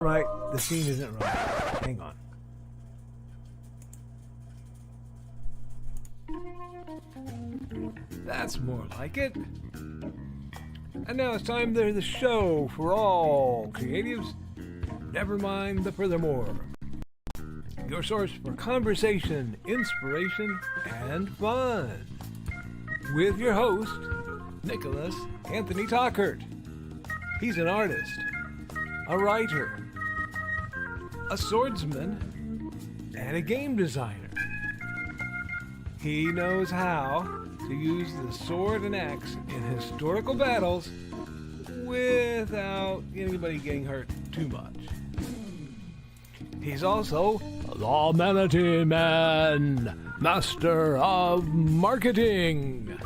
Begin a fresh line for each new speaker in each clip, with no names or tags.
Right, the scene isn't right. Hang on. That's more like it. And now it's time for the show for all creatives. Nevermind the Furthermore. Your source for conversation, inspiration, and fun. With your host, Nicholas Anthony Tockert. He's an artist, a writer, a swordsman, and a game designer. He knows how to use the sword and axe in historical battles without anybody getting hurt too much. He's also the Manatee Man, master of marketing.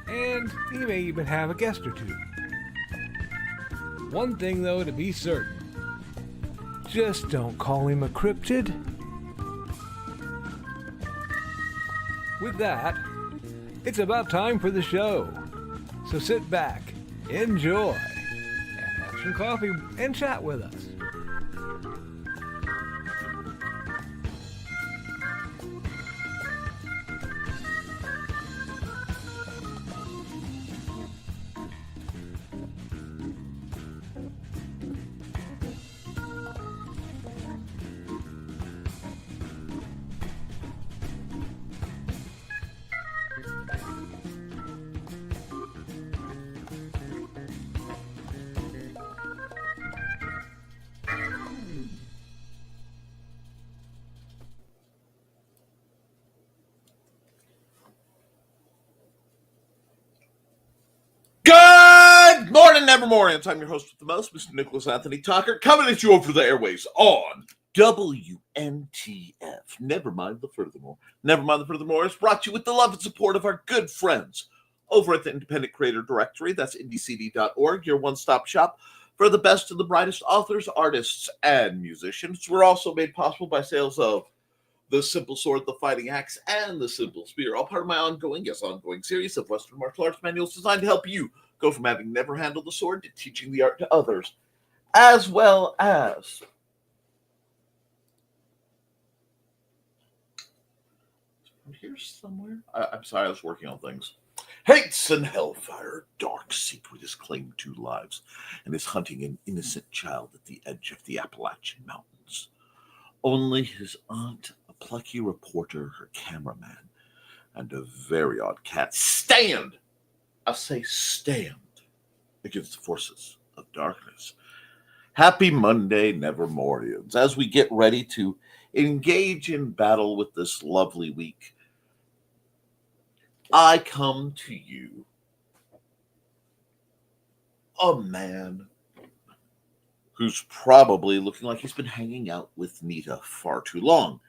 And he may even have a guest or two. One thing, though, to be certain. Just don't call him a cryptid. With that, it's about time for the show. So sit back, enjoy, and have some coffee and chat with us.
Good morning, Nevermore. I'm your host with the most, Mr. Nicholas Anthony Tockert, coming at you over the airways on WNTF. Nevermind the Furthermore. Nevermind the Furthermore is brought to you with the love and support of our good friends over at the Independent Creator Directory. That's indiecd.org, your one-stop shop for the best and the brightest authors, artists, and musicians. We're also made possible by sales of the Simple Sword, the Fighting Axe, and the Simple Spear, all part of my ongoing series of Western martial arts manuals designed to help you go from having never handled the sword to teaching the art to others, as well as here somewhere. I'm sorry, I was working on things. Hates and hellfire, dark secret is claimed 2 lives, and is hunting an innocent child at the edge of the Appalachian Mountains. Only his aunt, a plucky reporter, her cameraman, and a very odd cat stand against the forces of darkness. Happy Monday, Nevermorians. As we get ready to engage in battle with this lovely week, I come to you, a man who's probably looking like he's been hanging out with Nita far too long.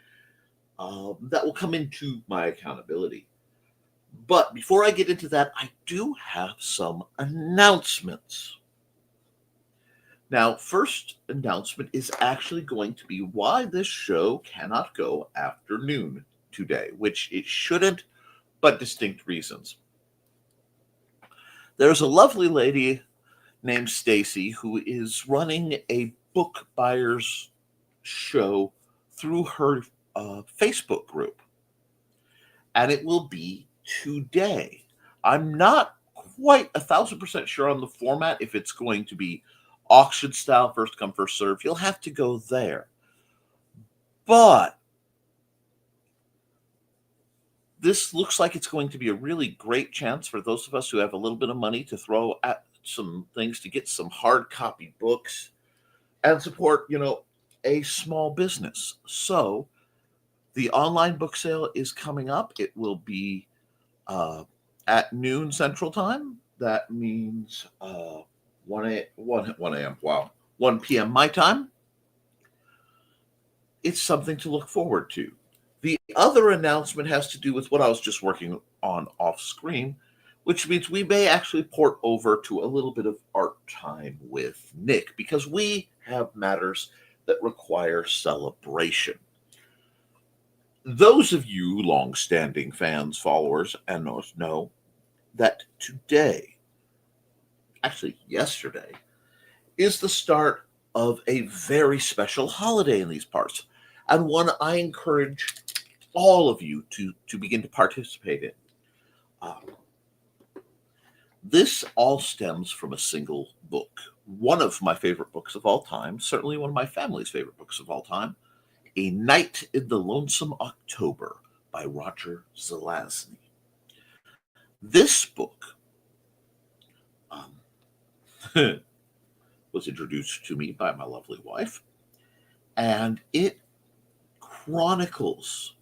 That will come into my accountability. But before I get into that, I do have some announcements. Now, first announcement is actually going to be why this show cannot go after noon today, which it shouldn't, but distinct reasons. There's a lovely lady named Stacy who is running a book buyers show through her Facebook group, and it will be today. I'm not quite 1,000% sure on the format, if it's going to be auction style, first come, first serve. You'll have to go there. But this looks like it's going to be a really great chance for those of us who have a little bit of money to throw at some things to get some hard copy books and support, a small business. So the online book sale is coming up. It will be at noon Central Time. That means 1 a.m. Wow, 1 p.m. my time. It's something to look forward to. The other announcement has to do with what I was just working on off screen, which means we may actually port over to a little bit of art time with Nick, because we have matters that require celebration. Those of you long-standing fans, followers, and know that today, actually yesterday, is the start of a very special holiday in these parts, and one I encourage all of you to begin to participate in. This all stems from a single book. One of my favorite books of all time, certainly one of my family's favorite books of all time, A Night in the Lonesome October by Roger Zelazny. This book was introduced to me by my lovely wife, and it chronicles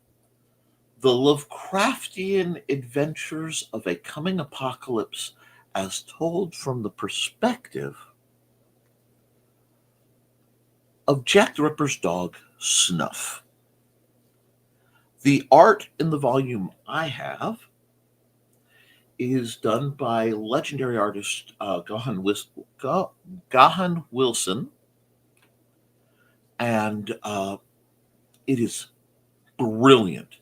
the Lovecraftian adventures of a coming apocalypse as told from the perspective of Jack the Ripper's dog, Snuff. The art in the volume I have is done by legendary artist Gahan Wilson, and it is brilliant.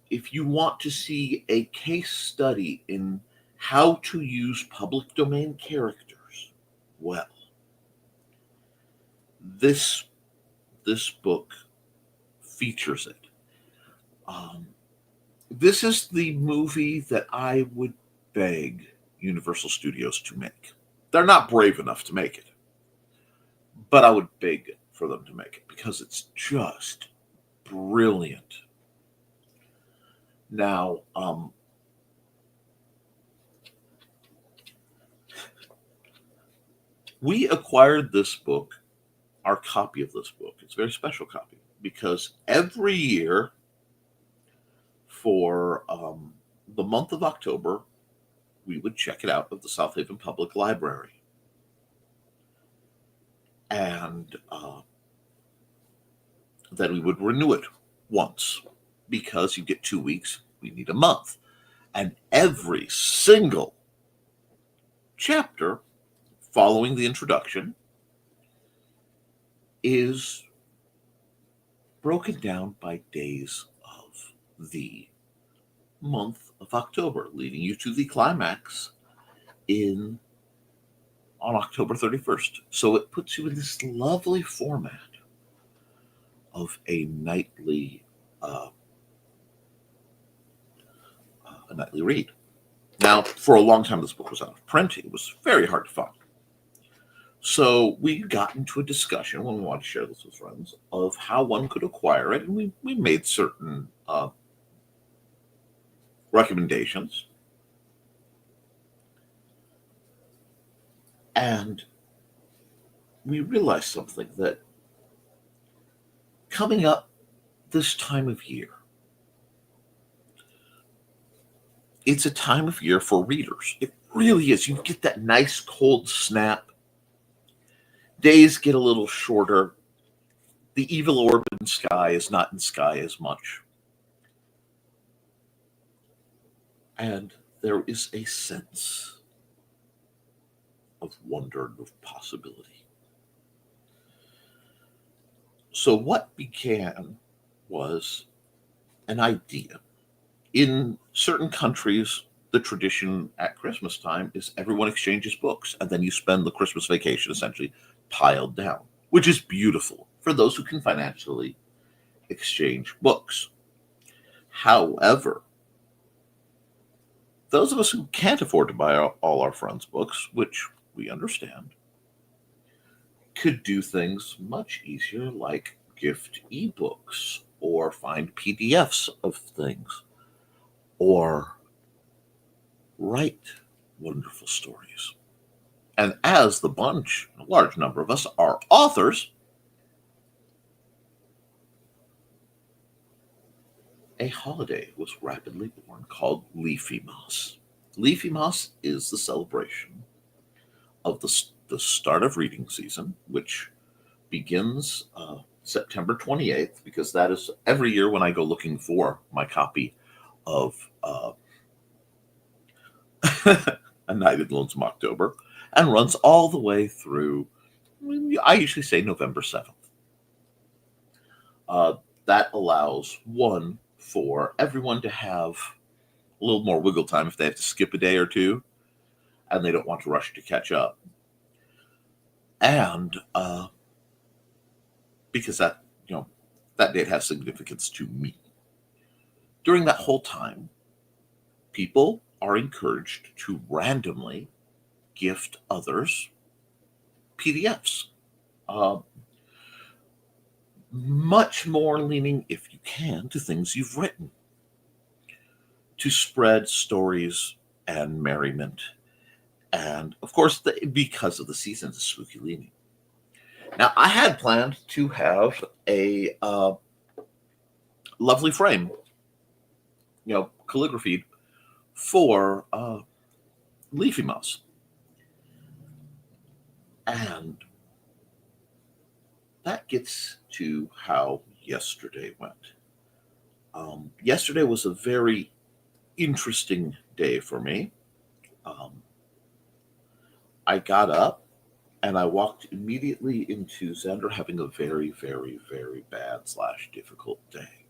If you want to see a case study in how to use public domain characters well, this book features it. This is the movie that I would beg Universal Studios to make. They're not brave enough to make it, but I would beg for them to make it because it's just brilliant. Now, we acquired this book, our copy of this book. It's a very special copy because every year for the month of October, we would check it out of the South Haven Public Library. And then we would renew it once because you get 2 weeks, we need a month. And every single chapter following the introduction is broken down by days of the month of October, leading you to the climax on October 31st. So it puts you in this lovely format of a nightly read. Now, for a long time, this book was out of print. It was very hard to find. So we got into a discussion when we wanted to share this with friends of how one could acquire it, and we made certain recommendations. And we realized something, that coming up this time of year, it's a time of year for readers. It really is. You get that nice cold snap. Days get a little shorter. The evil orb in sky is not in sky as much. And there is a sense of wonder and of possibility. So what began was an idea. In certain countries, the tradition at Christmas time is everyone exchanges books, and then you spend the Christmas vacation essentially piled down, which is beautiful for those who can financially exchange books. However, those of us who can't afford to buy all our friends' books, which we understand, could do things much easier, like gift ebooks or find PDFs of things or write wonderful stories. And as a large number of us are authors, a holiday was rapidly born called Leafy Moss. Leafy Moss is the celebration of the start of reading season, which begins September 28th, because that is every year when I go looking for my copy of A Night in the Lonesome October, and runs all the way through, I usually say November 7th. That allows for everyone to have a little more wiggle time if they have to skip a day or two and they don't want to rush to catch up. And because that, that date has significance to me. During that whole time, people are encouraged to randomly gift others PDFs. Much more leaning, if you can, to things you've written, to spread stories and merriment. And of course, because of the seasons of spooky leaning. Now, I had planned to have a lovely frame, calligraphy for Leafy Mouse. And that gets to how yesterday went. Yesterday was a very interesting day for me. I got up and I walked immediately into Xander having a very, very, very bad / difficult day,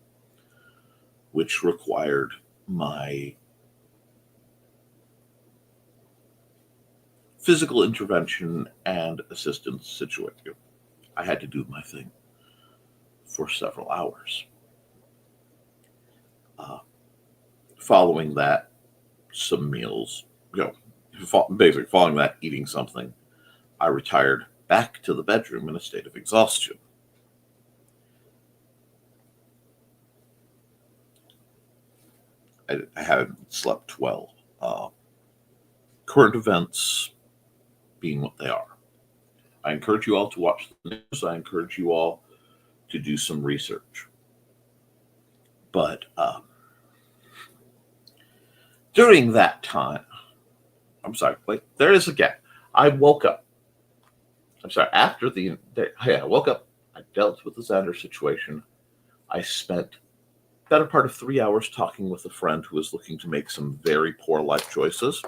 which required my physical intervention and assistance situation. I had to do my thing for several hours. Following that, some meals, basically following that, eating something, I retired back to the bedroom in a state of exhaustion. I hadn't slept well. Current events being what they are. I encourage you all to watch the news. I encourage you all to do some research. But during that time, there is again. I woke up. After I woke up, I dealt with the Xander situation. I spent better part of 3 hours talking with a friend who was looking to make some very poor life choices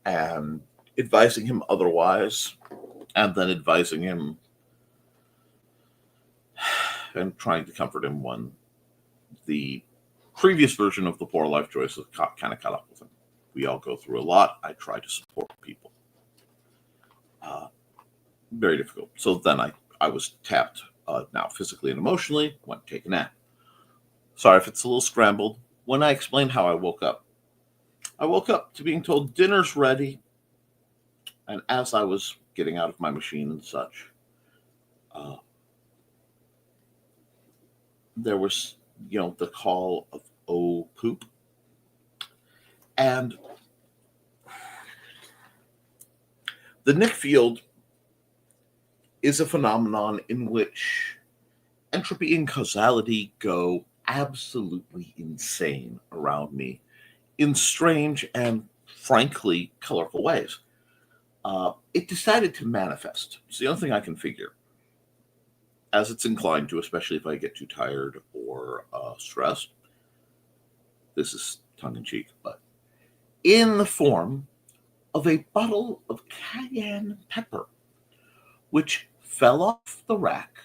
and advising him otherwise, and then advising him and trying to comfort him when the previous version of the poor life choices kind of caught up with him. We all go through a lot. I try to support people. Very difficult. So then I was tapped now physically and emotionally, went to take a nap. Sorry if it's a little scrambled. When I explained how I woke up to being told dinner's ready. And as I was getting out of my machine and such, there was, the call of, "Oh, poop." And the Nick field is a phenomenon in which entropy and causality go absolutely insane around me in strange and frankly colorful ways. It decided to manifest. It's the only thing I can figure, as it's inclined to, especially if I get too tired or stressed. This is tongue-in-cheek, but in the form of a bottle of cayenne pepper, which fell off the rack.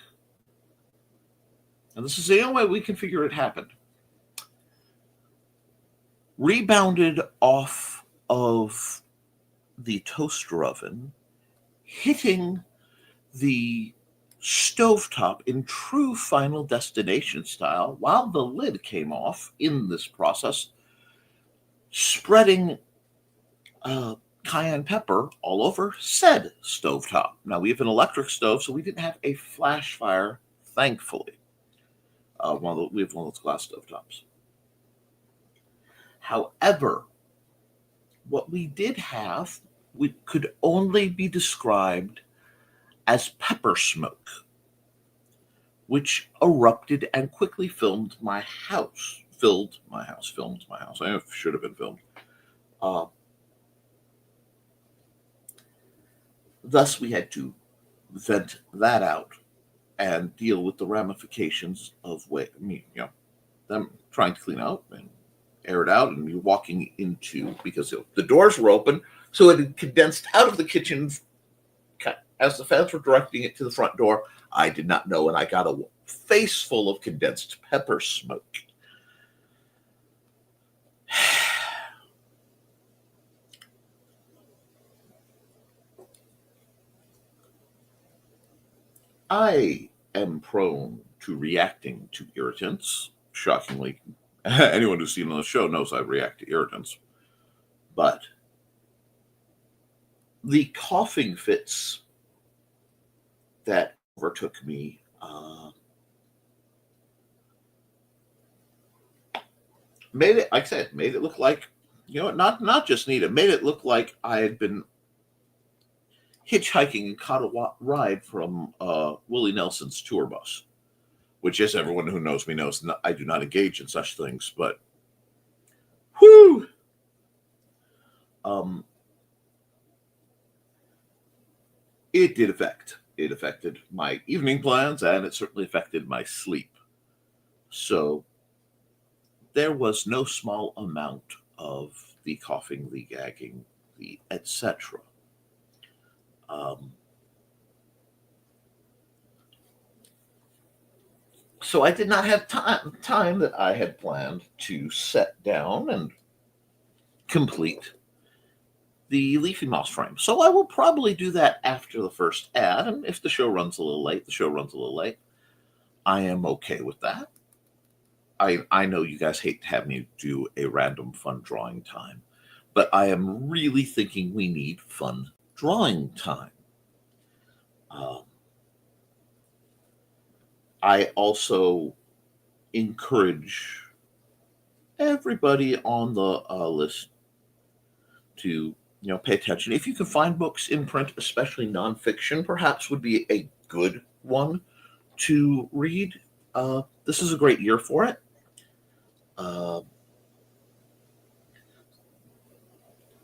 And this is the only way we can figure it happened. Rebounded off of the toaster oven, hitting the stovetop in true Final Destination style while the lid came off in this process, spreading cayenne pepper all over said stovetop. Now, we have an electric stove, so we didn't have a flash fire, thankfully. We have one of those glass stovetops. However, what we did have could only be described as pepper smoke, which erupted and quickly filled my house. I should have been filmed. Thus, we had to vent that out and deal with the ramifications of them trying to clean out and air it out, and me walking into, because the doors were open, so it had condensed out of the kitchen as the fans were directing it to the front door. I did not know, and I got a face full of condensed pepper smoke. I am prone to reacting to irritants. Shockingly, anyone who's seen on the show knows I react to irritants. But the coughing fits that overtook me made it, like I said, made it look like, not just neat, it made it look like I had been hitchhiking and caught a ride from Willie Nelson's tour bus, which, as everyone who knows me knows, I do not engage in such things. But, whew, it did affect. It affected my evening plans, and it certainly affected my sleep. So there was no small amount of the coughing, the gagging, the etc. So I did not have time that I had planned to set down and complete the Leafy Moss frame. So I will probably do that after the first ad, and if the show runs a little late, the show runs a little late. I am okay with that. I know you guys hate to have me do a random fun drawing time, but I am really thinking we need fun drawing time. I also encourage everybody on the list to pay attention. If you can find books in print, especially nonfiction, perhaps would be a good one to read. This is a great year for it.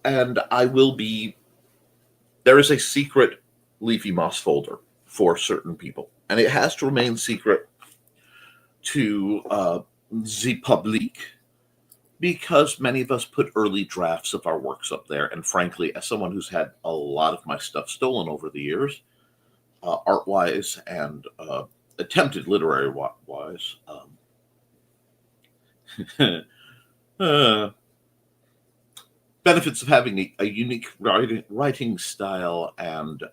And there is a secret Leafy Moss folder for certain people, and it has to remain secret to the public, because many of us put early drafts of our works up there. And frankly, as someone who's had a lot of my stuff stolen over the years, art-wise and attempted literary-wise, benefits of having a unique writing style and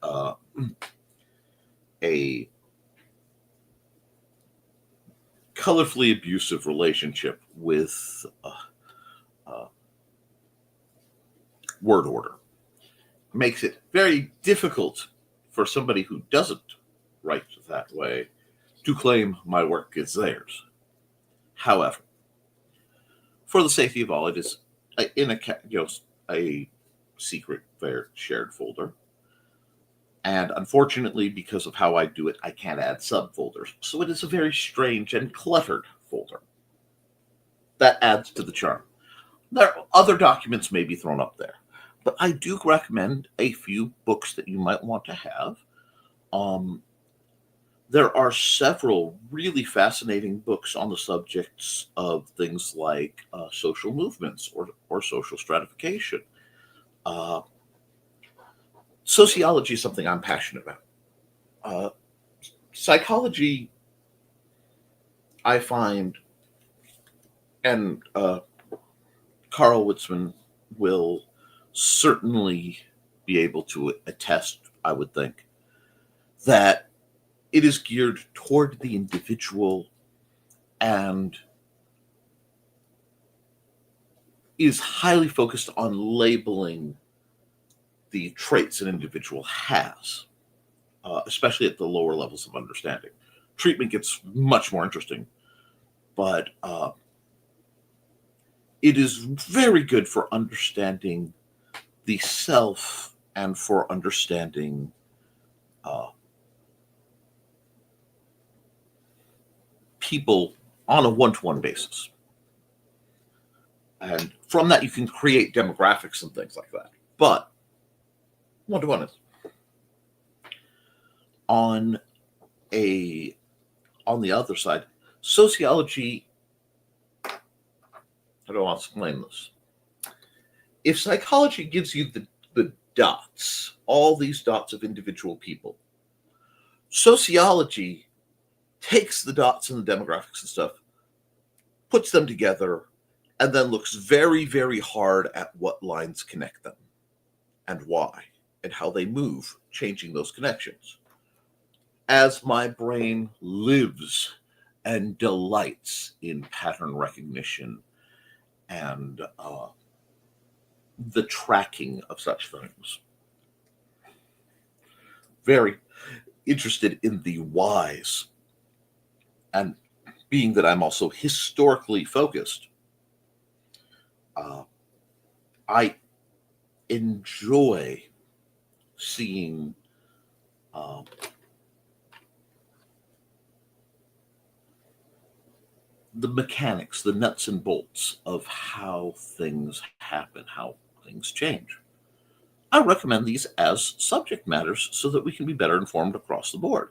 a colorfully abusive relationship with word order makes it very difficult for somebody who doesn't write that way to claim my work is theirs. However, for the safety of all, it is in a secret shared folder. And unfortunately, because of how I do it, I can't add subfolders. So it is a very strange and cluttered folder. That adds to the charm. Other documents may be thrown up there, but I do recommend a few books that you might want to have. There are several really fascinating books on the subjects of things like social movements or social stratification. Sociology is something I'm passionate about. Psychology, I find, and Carl Witzman will certainly be able to attest, I would think, that it is geared toward the individual and is highly focused on labeling the traits an individual has, especially at the lower levels of understanding. Treatment gets much more interesting, but it is very good for understanding the self and for understanding people on a one-to-one basis. And from that, you can create demographics and things like that. But one-to-one is. On the other side, sociology, how do I explain this? If psychology gives you the dots, all these dots of individual people, sociology takes the dots and the demographics and stuff, puts them together, and then looks very, very hard at what lines connect them and why and how they move, changing those connections. as my brain lives and delights in pattern recognition and the tracking of such things. Very interested in the whys. And being that I'm also historically focused, I enjoy seeing the mechanics, the nuts and bolts of how things happen, how things change. I recommend these as subject matters so that we can be better informed across the board.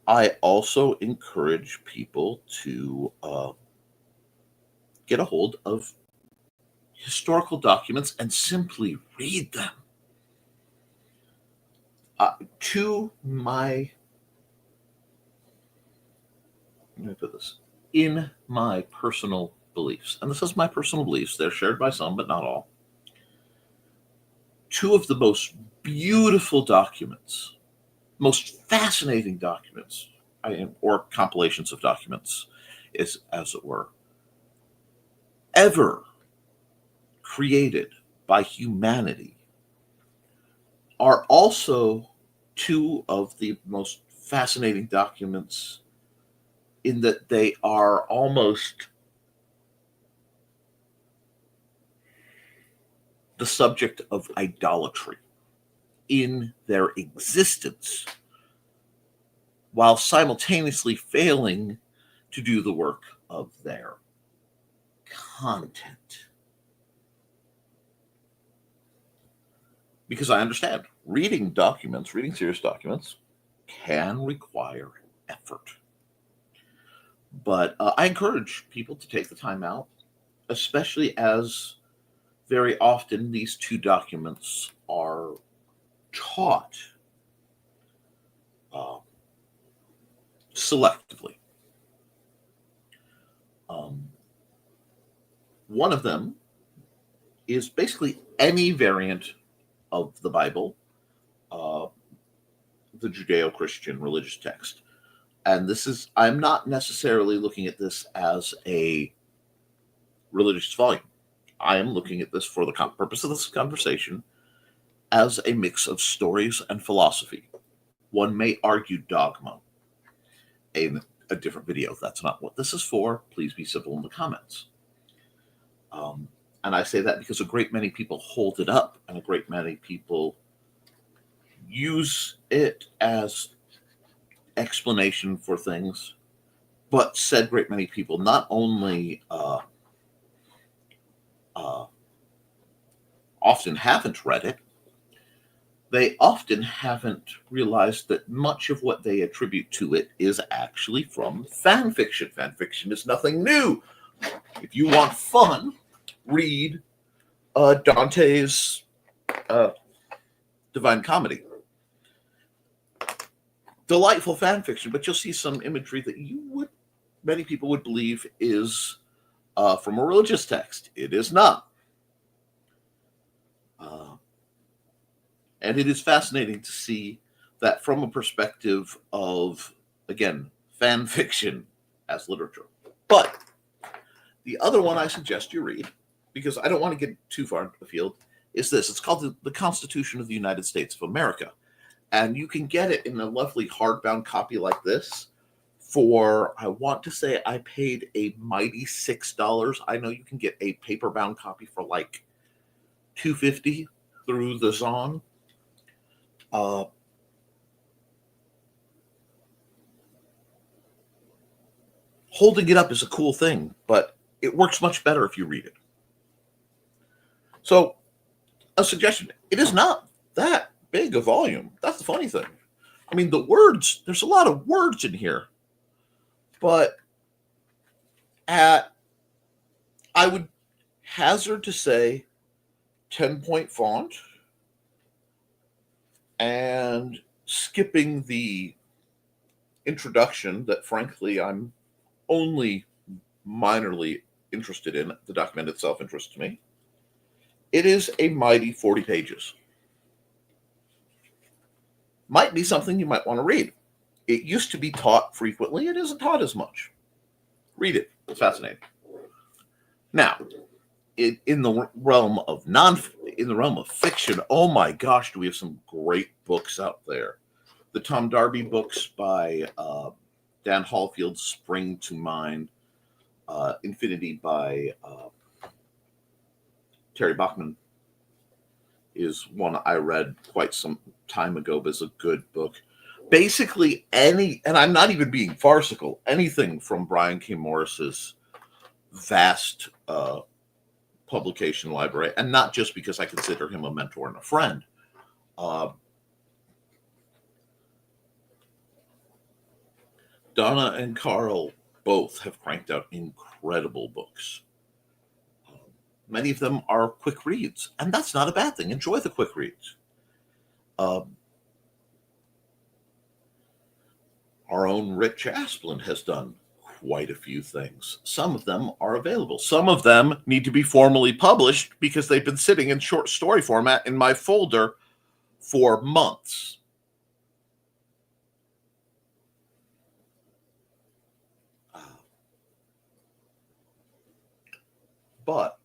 I also encourage people to get a hold of historical documents and simply read them. In my personal beliefs, and this is my personal beliefs, they're shared by some, but not all. Two of the most beautiful documents, most fascinating documents, or compilations of documents, as it were, ever created by humanity are also two of the most fascinating documents in that they are almost the subject of idolatry in their existence, while simultaneously failing to do the work of their content. Because I understand reading serious documents can require effort. But I encourage people to take the time out, especially as very often these two documents are taught selectively. One of them is basically any variant of the Bible, the Judeo-Christian religious text. And I'm not necessarily looking at this as a religious volume. I am looking at this for the purpose of this conversation as a mix of stories and philosophy. One may argue dogma in a different video. That's not what this is for. Please be civil in the comments. And I say that because a great many people hold it up and a great many people use it as explanation for things, but said great many people not only often haven't read it, they often haven't realized that much of what they attribute to it is actually from fan fiction. Fan fiction is nothing new. If you want fun, read Dante's Divine Comedy. Delightful fan fiction, but you'll see some imagery that many people would believe is from a religious text. It is not. And it is fascinating to see that from a perspective of, again, fan fiction as literature. But the other one I suggest you read, because I don't want to get too far into the field, is this. It's called the Constitution of the United States of America. And you can get it in a lovely hardbound copy like this for, I want to say I paid a mighty $6. I know you can get a paperbound copy for like $2.50 through the Zon. Holding it up is a cool thing, but it works much better if you read it. So, a suggestion. It is not that big a volume. That's the funny thing. I mean, the words, there's a lot of words in here, but I would hazard to say 10-point font and skipping the introduction that, frankly, I'm only minorly interested in. The document itself interests me. It is a mighty 40 pages. might be something you might want to read. It used to be taught frequently. It isn't taught as much. Read it. It's fascinating. Now, in the realm of fiction, oh my gosh, do we have some great books out there. The Tom Darby books by Dan Hallfield spring to mind. Infinity by Terry Bachman is one I read quite some time ago, but it's a good book. Basically and I'm not even being farcical, anything from Brian K. Morris's vast publication library, and not just because I consider him a mentor and a friend. Donna and Carl both have cranked out incredible books. Many of them are quick reads, and that's not a bad thing. Enjoy the quick reads. Our own Rich Asplund has done quite a few things. Some of them are available. Some of them need to be formally published because they've been sitting in short story format in my folder for months. But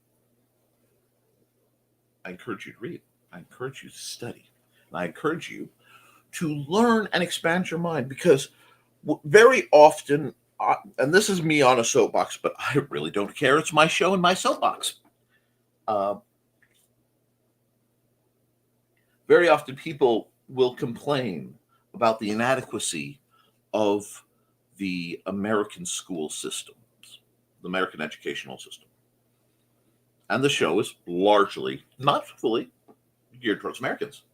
I encourage you to read. I encourage you to study. And I encourage you to learn and expand your mind, because very often, and this is me on a soapbox, but I really don't care. It's my show and my soapbox. Very often people will complain about the inadequacy of the American school systems, the American educational system. And the show is largely, not fully, geared towards Americans.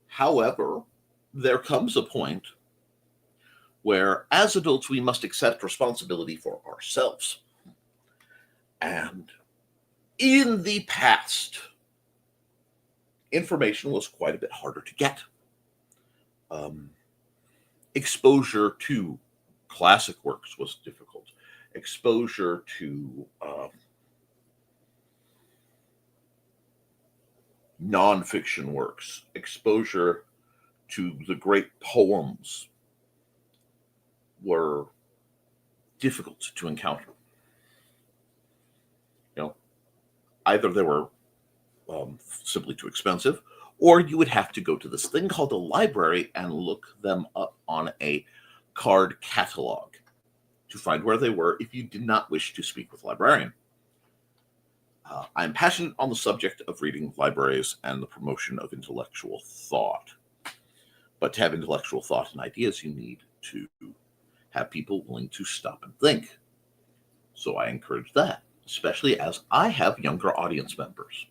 However, there comes a point where, as adults, we must accept responsibility for ourselves. And in the past, information was quite a bit harder to get. Exposure to classic works was difficult. Exposure to nonfiction works, exposure to the great poems were difficult to encounter. Either they were simply too expensive, or you would have to go to this thing called a library and look them up on a card catalog to find where they were if you did not wish to speak with a librarian. I'm passionate on the subject of reading libraries and the promotion of intellectual thought. But to have intellectual thought and ideas, you need to have people willing to stop and think. So I encourage that, especially as I have younger audience members.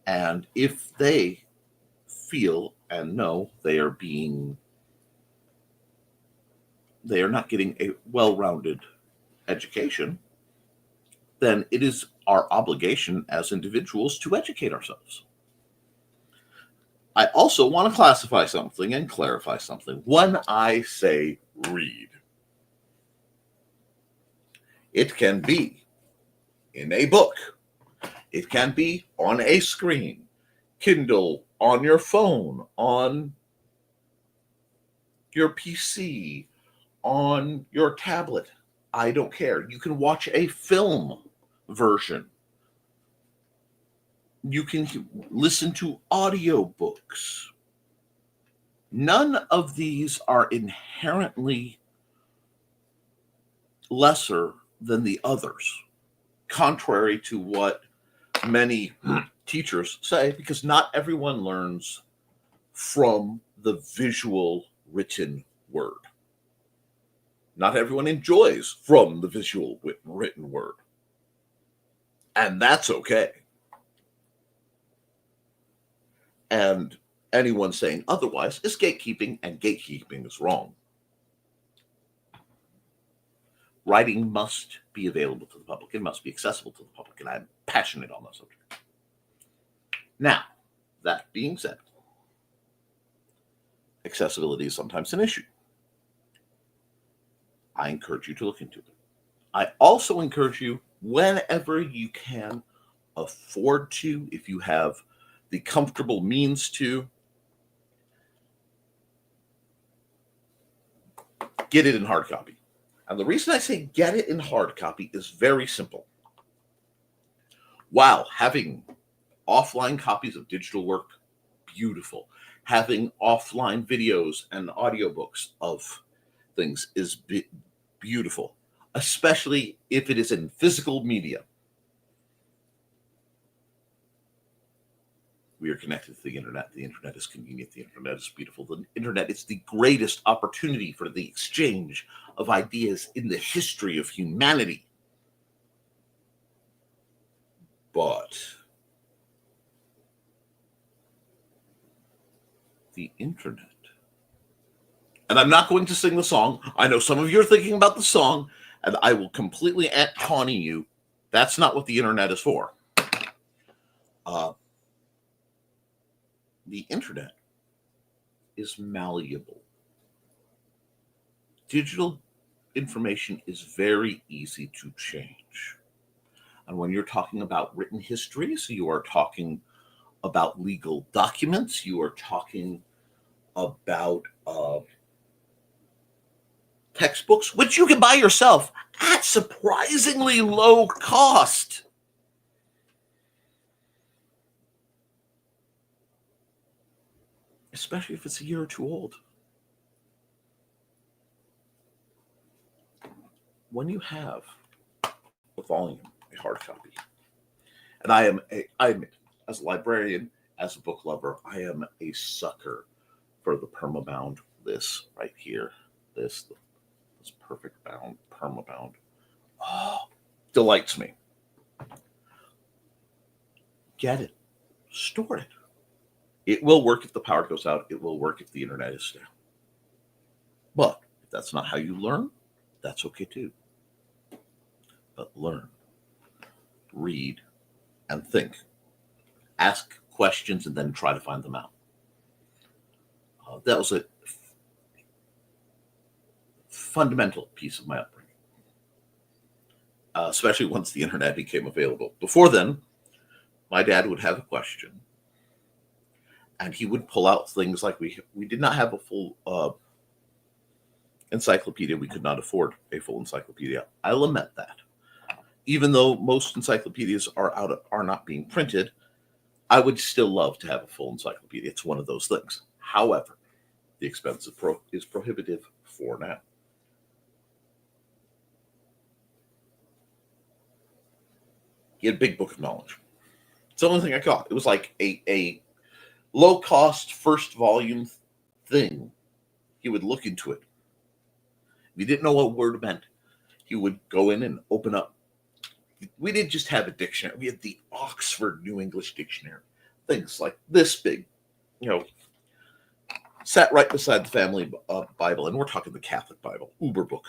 And if they feel and know they are not getting a well-rounded education, then it is our obligation as individuals to educate ourselves. I also want to classify something and clarify something. When I say read, it can be in a book. It can be on a screen, Kindle, on your phone, on your PC, on your tablet. I don't care. You can watch a film version. You can listen to audiobooks. None of these are inherently lesser than the others, contrary to what many teachers say, because not everyone learns from the visual written word. Not everyone enjoys from the visual written word. And that's okay. And anyone saying otherwise is gatekeeping, and gatekeeping is wrong. Writing must be available to the public. It must be accessible to the public, and I'm passionate on that subject. Now, that being said, accessibility is sometimes an issue. I encourage you to look into it. I also encourage you, whenever you can afford to, if you have the comfortable means to, get it in hard copy. And the reason I say get it in hard copy is very simple. Wow, having offline copies of digital work, beautiful. Having offline videos and audiobooks of things is beautiful, especially if it is in physical media. We are connected to the internet. The internet is convenient. The internet is beautiful. The internet is the greatest opportunity for the exchange of ideas in the history of humanity. But the internet, and I'm not going to sing the song. I know some of you are thinking about the song, and I will completely Aunt Connie you. That's not what the internet is for. The internet is malleable. Digital information is very easy to change. And when you're talking about written histories, you are talking about legal documents, you are talking about textbooks, which you can buy yourself at surprisingly low cost. Especially if it's a year or two old. When you have a volume, a hard copy, and I admit, as a librarian, as a book lover, I am a sucker for the permabound. This right here, this perfect bound, permabound. Oh, delights me. Get it, store it. It will work if the power goes out. It will work if the internet is down. But if that's not how you learn, that's okay too. But learn, read, and think. Ask questions and then try to find them out. That was a fundamental piece of my upbringing, especially once the internet became available. Before then, my dad would have a question, and he would pull out things like we did not have a full encyclopedia. We could not afford a full encyclopedia. I lament that. Even though most encyclopedias are not being printed, I would still love to have a full encyclopedia. It's one of those things. However, the expense is prohibitive for now. He had a big book of knowledge. It's the only thing I got. It was like a low-cost first volume thing. He would look into it. If he didn't know what a word meant, he would go in and open up. We didn't just have a dictionary. We had the Oxford New English Dictionary. Things like this big, sat right beside the family Bible. And we're talking the Catholic Bible, Uber book.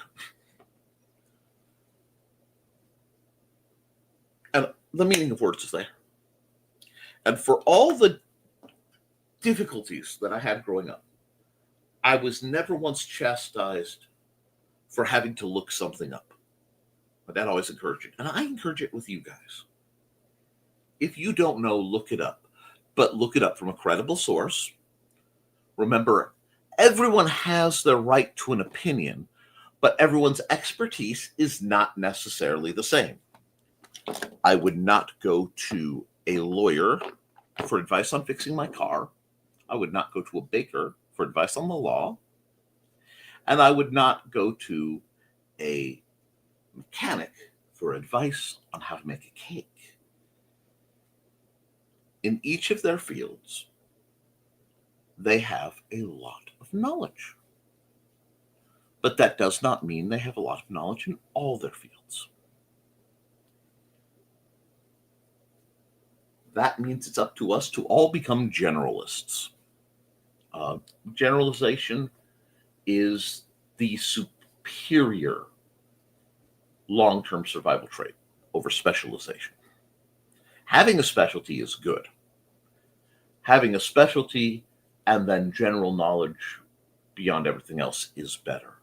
And the meaning of words is there. And for all the difficulties that I had growing up, I was never once chastised for having to look something up. My dad always encouraged it. And I encourage it with you guys. If you don't know, look it up. But look it up from a credible source. Remember, everyone has their right to an opinion, but everyone's expertise is not necessarily the same. I would not go to a lawyer for advice on fixing my car. I would not go to a baker for advice on the law. And I would not go to a mechanic for advice on how to make a cake. In each of their fields, they have a lot of knowledge. But that does not mean they have a lot of knowledge in all their fields. That means it's up to us to all become generalists. Generalization is the superior long-term survival trait over specialization. Having a specialty is good. Having a specialty and then general knowledge beyond everything else is better.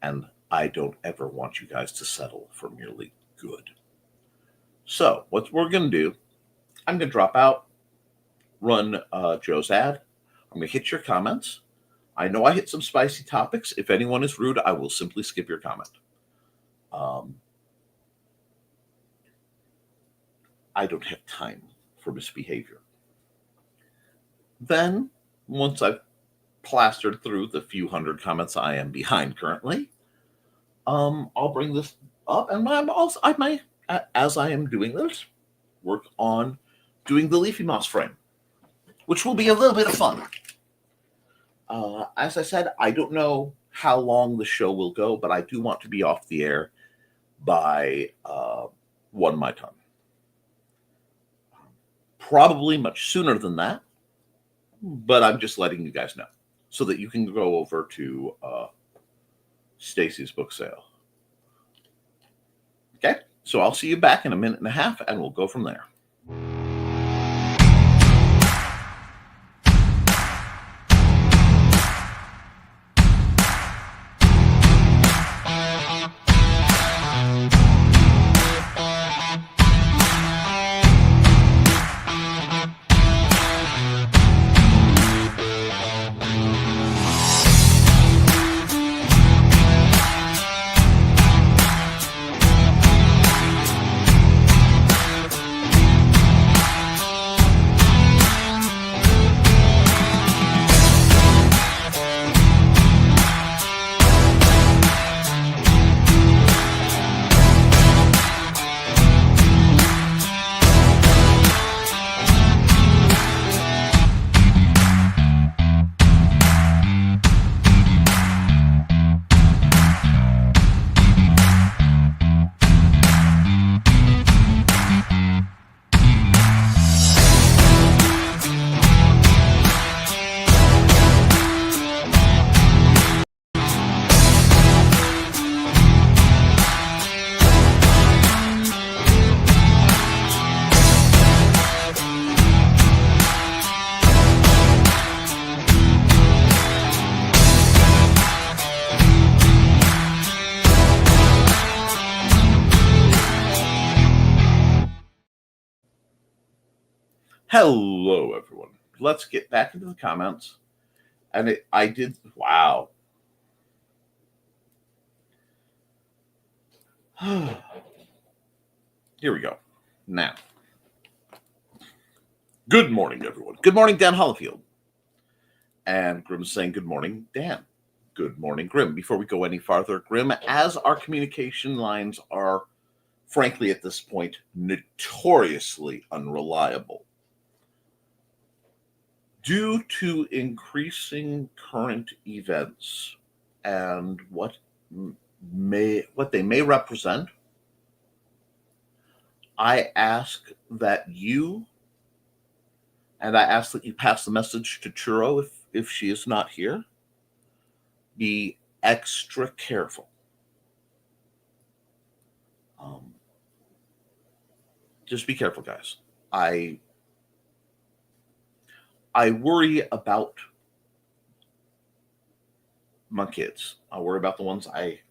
And I don't ever want you guys to settle for merely good. So what we're going to do, I'm going to drop out, run Joe's ad. I'm going to hit your comments. I know I hit some spicy topics. If anyone is rude, I will simply skip your comment. I don't have time for misbehavior. Then, once I've plastered through the few hundred comments I am behind currently, I'll bring this up, and I might, as I am doing this, work on doing the leafy moss frame, which will be a little bit of fun. As I said, I don't know how long the show will go, but I do want to be off the air by 1 my time. Probably much sooner than that, but I'm just letting you guys know so that you can go over to Stacy's book sale. Okay, so I'll see you back in a minute and a half, and we'll go from there. Hello, everyone. Let's get back into the comments. And wow. Here we go. Now, good morning, everyone. Good morning, Dan Hollifield. And Grimm's saying good morning, Dan. Good morning, Grimm. Before we go any farther, Grimm, as our communication lines are, frankly, at this point, notoriously unreliable, due to increasing current events and what they may represent, I ask that you pass the message to Churro if she is not here. Be extra careful. Just be careful, guys. I worry about my kids. I worry about the ones I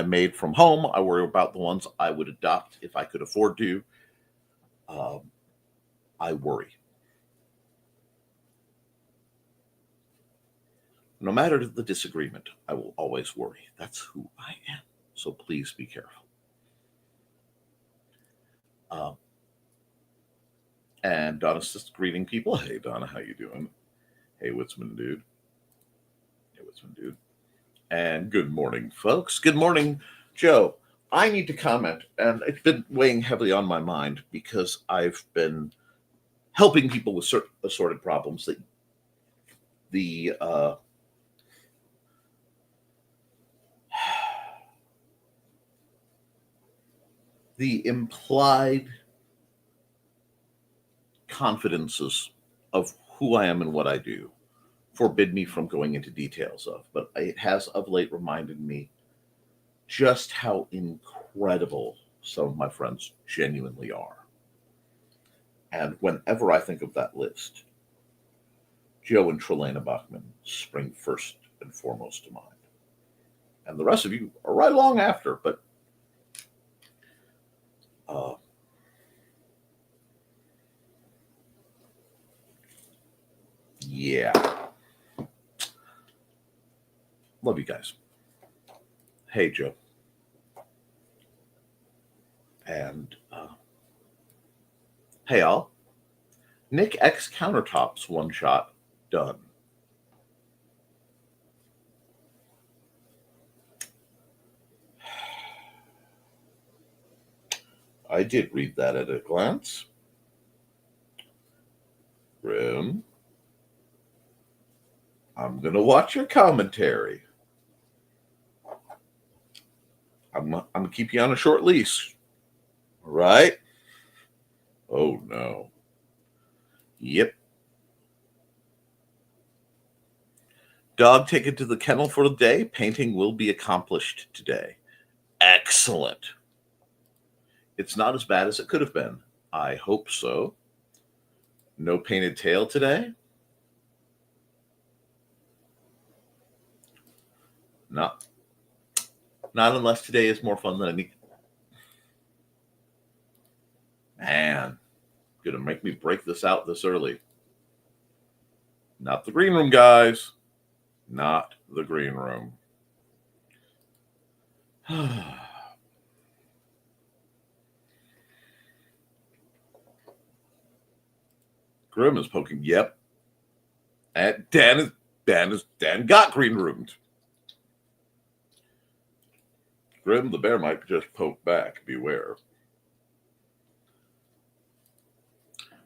made from home. I worry about the ones I would adopt if I could afford to. I worry. No matter the disagreement, I will always worry. That's who I am. So please be careful. And Donna's just greeting people. Hey, Donna, how you doing? Hey, Witzman dude. And good morning, folks. Good morning, Joe. I need to comment, and it's been weighing heavily on my mind because I've been helping people with assorted problems that the implied confidences of who I am and what I do forbid me from going into details of, but it has of late reminded me just how incredible some of my friends genuinely are. And whenever I think of that list, Joe and Trelana Bachman spring first and foremost to mind. And the rest of you are right along after, but yeah. Love you guys. Hey, Joe. And hey, all. Nick X countertops one shot done. I did read that at a glance. Grim, I'm going to watch your commentary. I'm going to keep you on a short leash. All right? Oh, no. Yep. Dog taken to the kennel for the day. Painting will be accomplished today. Excellent. It's not as bad as it could have been. I hope so. No painted tail today? Not unless today is more fun than any. Man, gonna make me break this out this early. Not the green room, guys. Not the green room. Grim is poking. Yep. And Dan got green roomed. Grim the bear might just poke back. Beware.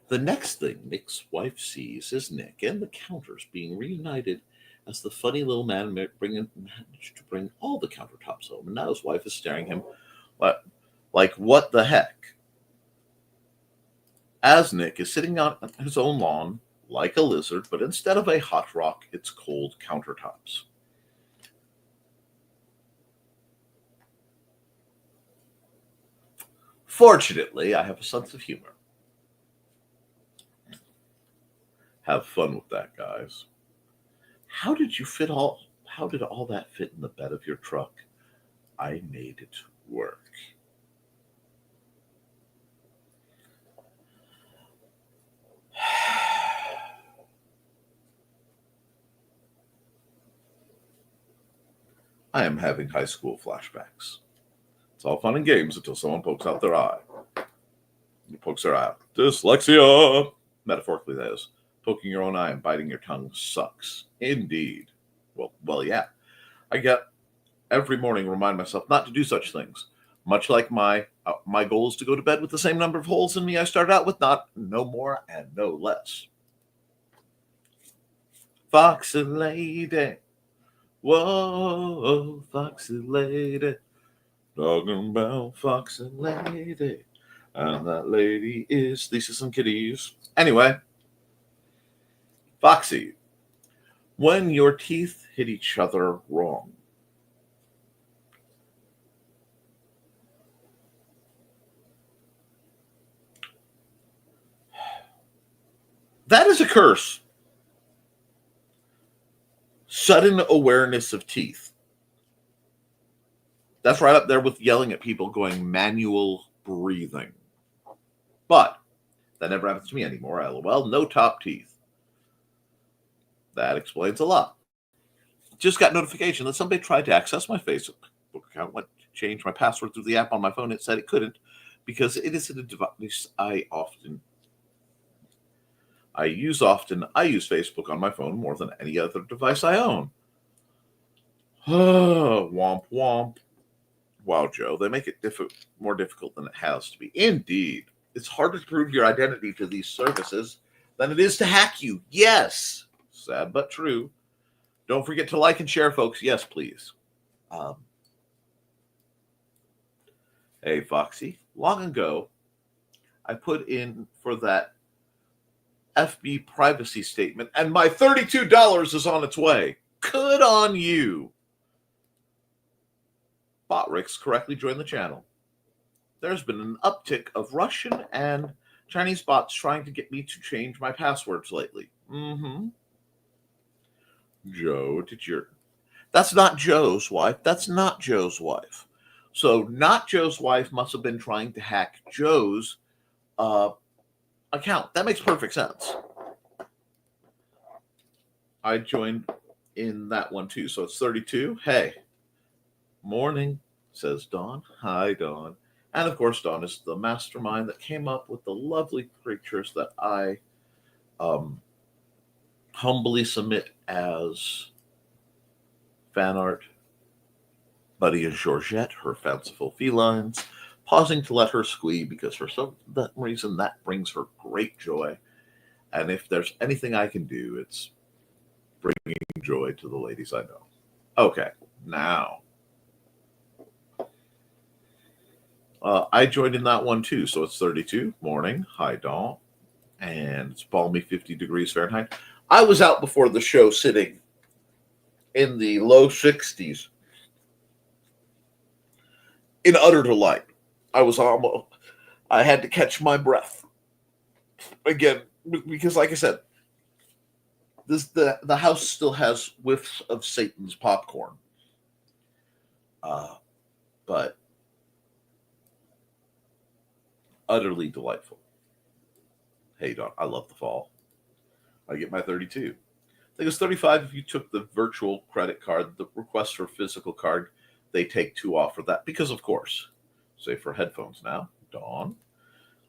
The next thing Nick's wife sees is Nick and the counters being reunited as the funny little man managed to bring all the countertops home. And now his wife is staring at him like, what the heck? As Nick is sitting on his own lawn like a lizard, but instead of a hot rock, it's cold countertops. Fortunately, I have a sense of humor. Have fun with that, guys. How did all that fit in the bed of your truck? I made it work. I am having high school flashbacks. It's all fun and games until someone pokes out their eye. Pokes their eye out. Dyslexia! Metaphorically, that is. Poking your own eye and biting your tongue sucks. Indeed. Well, yeah. I get every morning remind myself not to do such things. Much like my goal is to go to bed with the same number of holes in me I started out with, no more and no less. Foxy lady. Whoa, foxy lady. Talking about foxy lady. And that lady is Lisa and Kitties. Anyway. Foxy, when your teeth hit each other wrong. That is a curse. Sudden awareness of teeth. That's right up there with yelling at people going manual breathing. But that never happens to me anymore. LOL, no top teeth. That explains a lot. Just got notification that somebody tried to access my Facebook account, went to change my password through the app on my phone. It said it couldn't because it isn't a device I use often. I use Facebook on my phone more than any other device I own. Womp womp. Wow, Joe, they make it more difficult than it has to be. Indeed. It's harder to prove your identity to these services than it is to hack you. Yes. Sad but true. Don't forget to like and share, folks. Yes, please. Hey, Foxy. Long ago, I put in for that FB privacy statement, and my $32 is on its way. Good on you. Botrix correctly joined the channel. There's been an uptick of Russian and Chinese bots trying to get me to change my passwords lately. Joe, that's not Joe's wife. That's not Joe's wife. So not Joe's wife must have been trying to hack Joe's account. That makes perfect sense. I joined in that one too. So it's 32. Hey, morning, says Dawn. Hi, Dawn. And of course, Dawn is the mastermind that came up with the lovely creatures that I humbly submit as fan art. Buddy and Georgette, her fanciful felines, pausing to let her squee because for some reason that brings her great joy. And if there's anything I can do, it's bringing joy to the ladies I know. Okay, now. I joined in that one too, so it's 32. Morning. Hi, Dawn. And it's balmy 50 degrees Fahrenheit. I was out before the show sitting in the low 60s in utter delight. I had to catch my breath. Again, because like I said, the house still has whiffs of Satan's popcorn. But utterly delightful. Hey, Don, I love the fall. I get my 32. I think it's 35 if you took the virtual credit card. The request for physical card, they take 2 off for that because, of course, say for headphones now. Dawn.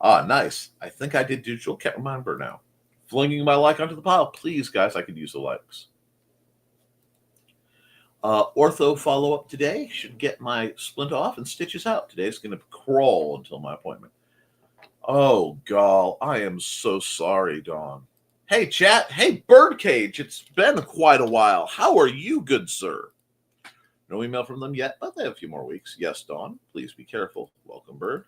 Nice. I think I did digital. Can't remember now. Flinging my like onto the pile. Please, guys, I could use the likes. Ortho follow-up today. Should get my splint off and stitches out. Today's going to crawl until my appointment. Oh, gall. I am so sorry, Dawn. Hey, chat. Hey, Birdcage. It's been quite a while. How are you, good sir? No email from them yet, but they have a few more weeks. Yes, Dawn. Please be careful. Welcome, Bird.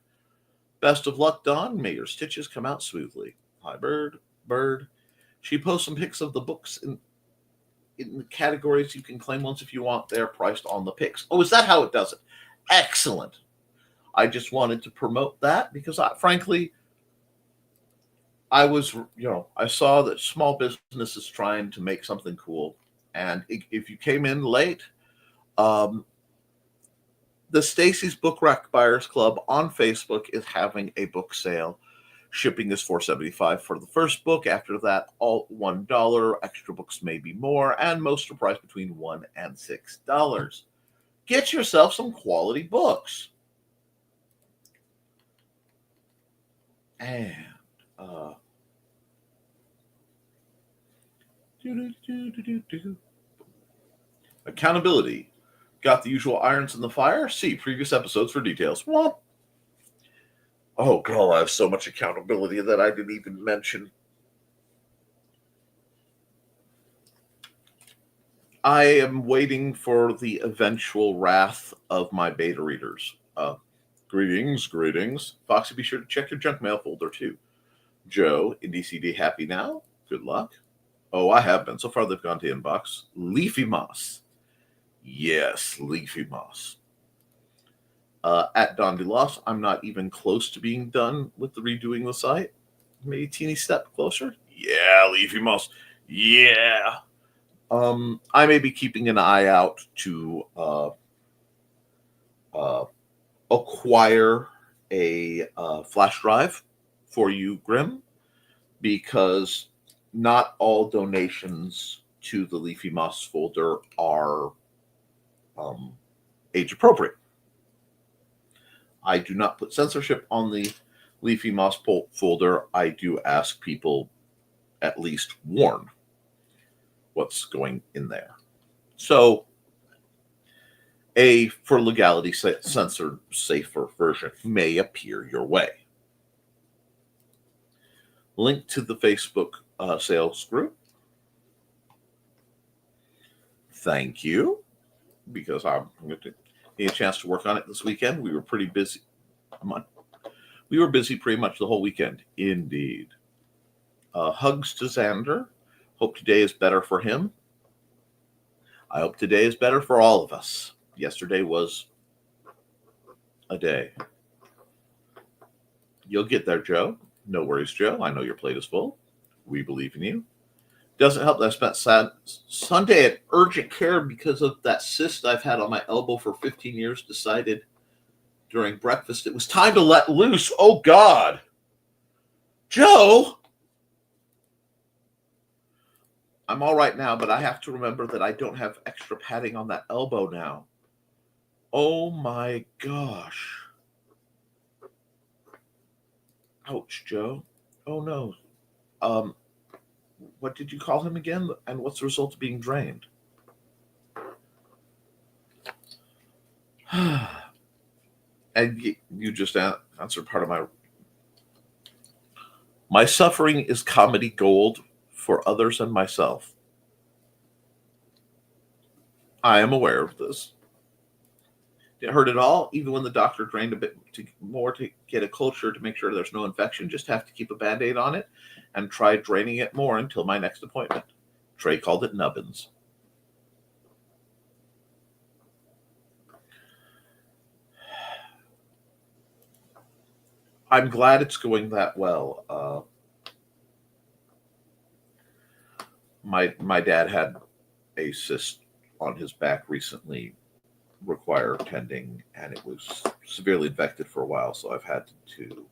Best of luck, Dawn. May your stitches come out smoothly. Hi, Bird. Bird. She posts some pics of the books in the categories you can claim ones if you want. They're priced on the pics. Oh, is that how it does it? Excellent. I just wanted to promote that because, frankly, I was, I saw that small businesses trying to make something cool. And if you came in late, the Stacy's Book Rack Buyers Club on Facebook is having a book sale. Shipping is $4.75 for the first book. After that, all $1. Extra books may be more, and most are priced between $1 and $6. Get yourself some quality books. And accountability. Got the usual irons in the fire? See previous episodes for details. What? Oh, God, I have so much accountability that I didn't even mention. I am waiting for the eventual wrath of my beta readers. Greetings. Foxy, be sure to check your junk mail folder, too. Joe, IndieCD, happy now? Good luck. Oh, I have been. So far, they've gone to inbox. Leafy Moss. Yes, Leafy Moss. At Don DeLoss, I'm not even close to being done with the redoing the site. Maybe a teeny step closer. Yeah, Leafy Moss. Yeah. I may be keeping an eye out to acquire a flash drive for you, Grim, because not all donations to the Leafy Moss folder are age appropriate. I do not put censorship on the Leafy Moss folder. I do ask people at least warn what's going in there. So a, for legality, censored, safer version may appear your way. Link to the Facebook sales group. Thank you, because I'm going to need a chance to work on it this weekend. We were pretty busy. We were busy pretty much the whole weekend. Indeed. Hugs to Xander. Hope today is better for him. I hope today is better for all of us. Yesterday was a day. You'll get there, Joe. No worries, Joe. I know your plate is full. We believe in you. Doesn't help that I spent Sunday at urgent care because of that cyst I've had on my elbow for 15 years. Decided during breakfast it was time to let loose. Oh, God. Joe, I'm all right now, but I have to remember that I don't have extra padding on that elbow now. Oh my gosh. Ouch, Joe. Oh no. Um, what did you call him again? And what's the result of being drained? And you just answered part of my suffering is comedy gold for others and myself. I am aware of this. Didn't hurt at all, even when the doctor drained a bit more to get a culture to make sure there's no infection. Just have to keep a Band-Aid on it and try draining it more until my next appointment. Trey called it nubbins. I'm glad it's going that well. My dad had a cyst on his back recently, require tending, and it was severely infected for a while, so I've had to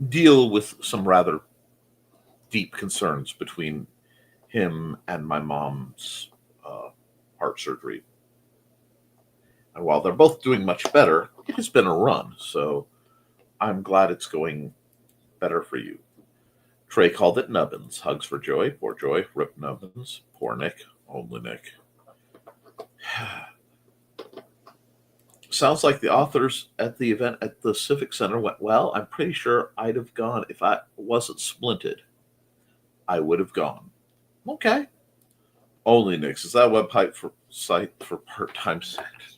deal with some rather deep concerns between him and my mom's heart surgery. And while they're both doing much better, it has been a run, so I'm glad it's going better for you. Trey called it nubbins. Hugs for Joy. Poor Joy. Rip nubbins. Poor Nick. Only Nick. Sounds like the authors at the event at the Civic Center went well. I'm pretty sure I'd have gone if I wasn't splinted. I would have gone. Okay. Only Nick's. Is that a website for part-time sex?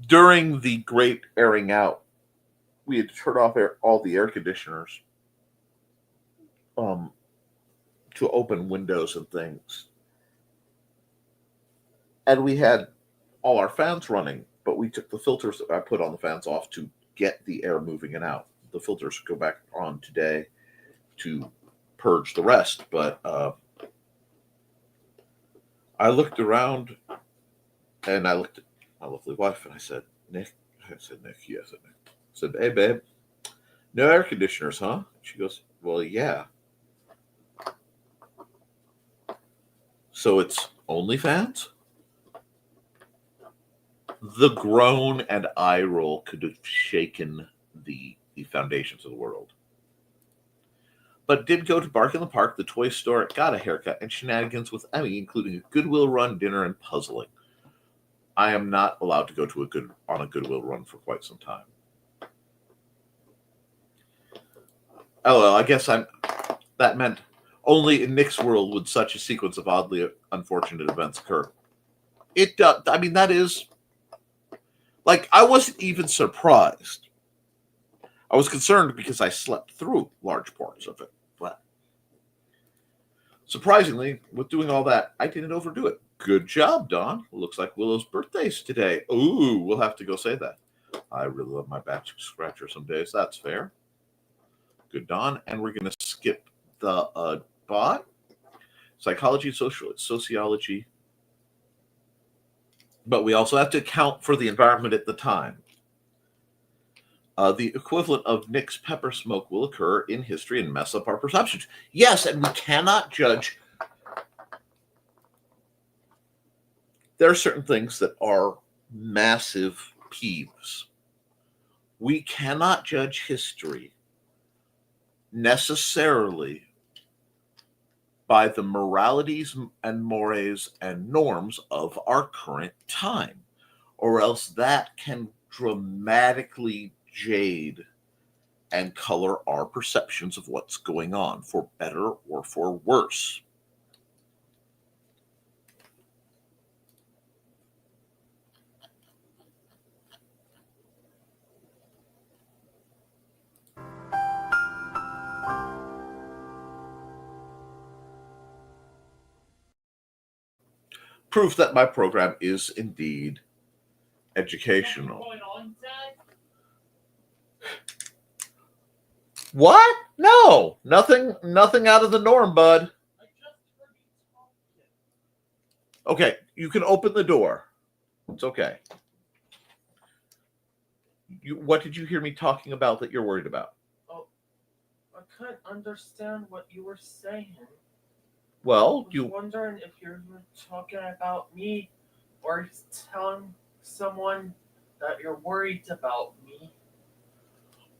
During the great airing out, we had to turn off all the air conditioners to open windows and things. And we had all our fans running, but we took the filters that I put on the fans off to get the air moving and out. The filters go back on today to purge the rest, but I looked around and I looked at my lovely wife and I said, Nick, yes, I said, hey, babe, no air conditioners, huh? She goes, well, yeah. So it's only fans? The groan and eye roll could have shaken the foundations of the world. But did go to Bark in the Park, the toy store, got a haircut, and shenanigans with Emmy, including a Goodwill run, dinner, and puzzling. I am not allowed to go to a Goodwill run for quite some time. I guess that meant only in Nick's world would such a sequence of oddly unfortunate events occur. It does. I mean, that is like, I wasn't even surprised. I was concerned because I slept through large parts of it. But surprisingly, with doing all that, I didn't overdo it. Good job, Don. Looks like Willow's birthday's today. Ooh, we'll have to go say that. I really love my back scratcher some days. That's fair. Good, Don. And we're going to skip the bot. Psychology, sociology. But we also have to account for the environment at the time. The equivalent of Nick's pepper smoke will occur in history and mess up our perceptions. Yes, and we cannot judge. There are certain things that are massive peeves. We cannot judge history necessarily by the moralities and mores and norms of our current time, or else that can dramatically jade and color our perceptions of what's going on, for better or for worse. Proof that my program is indeed educational. What? No, nothing out of the norm, bud. Okay, you can open the door. It's okay. What did you hear me talking about that you're worried about?
Oh, I couldn't understand what you were saying. I
Well,
was wondering if you were talking about me or telling someone that you're worried about me.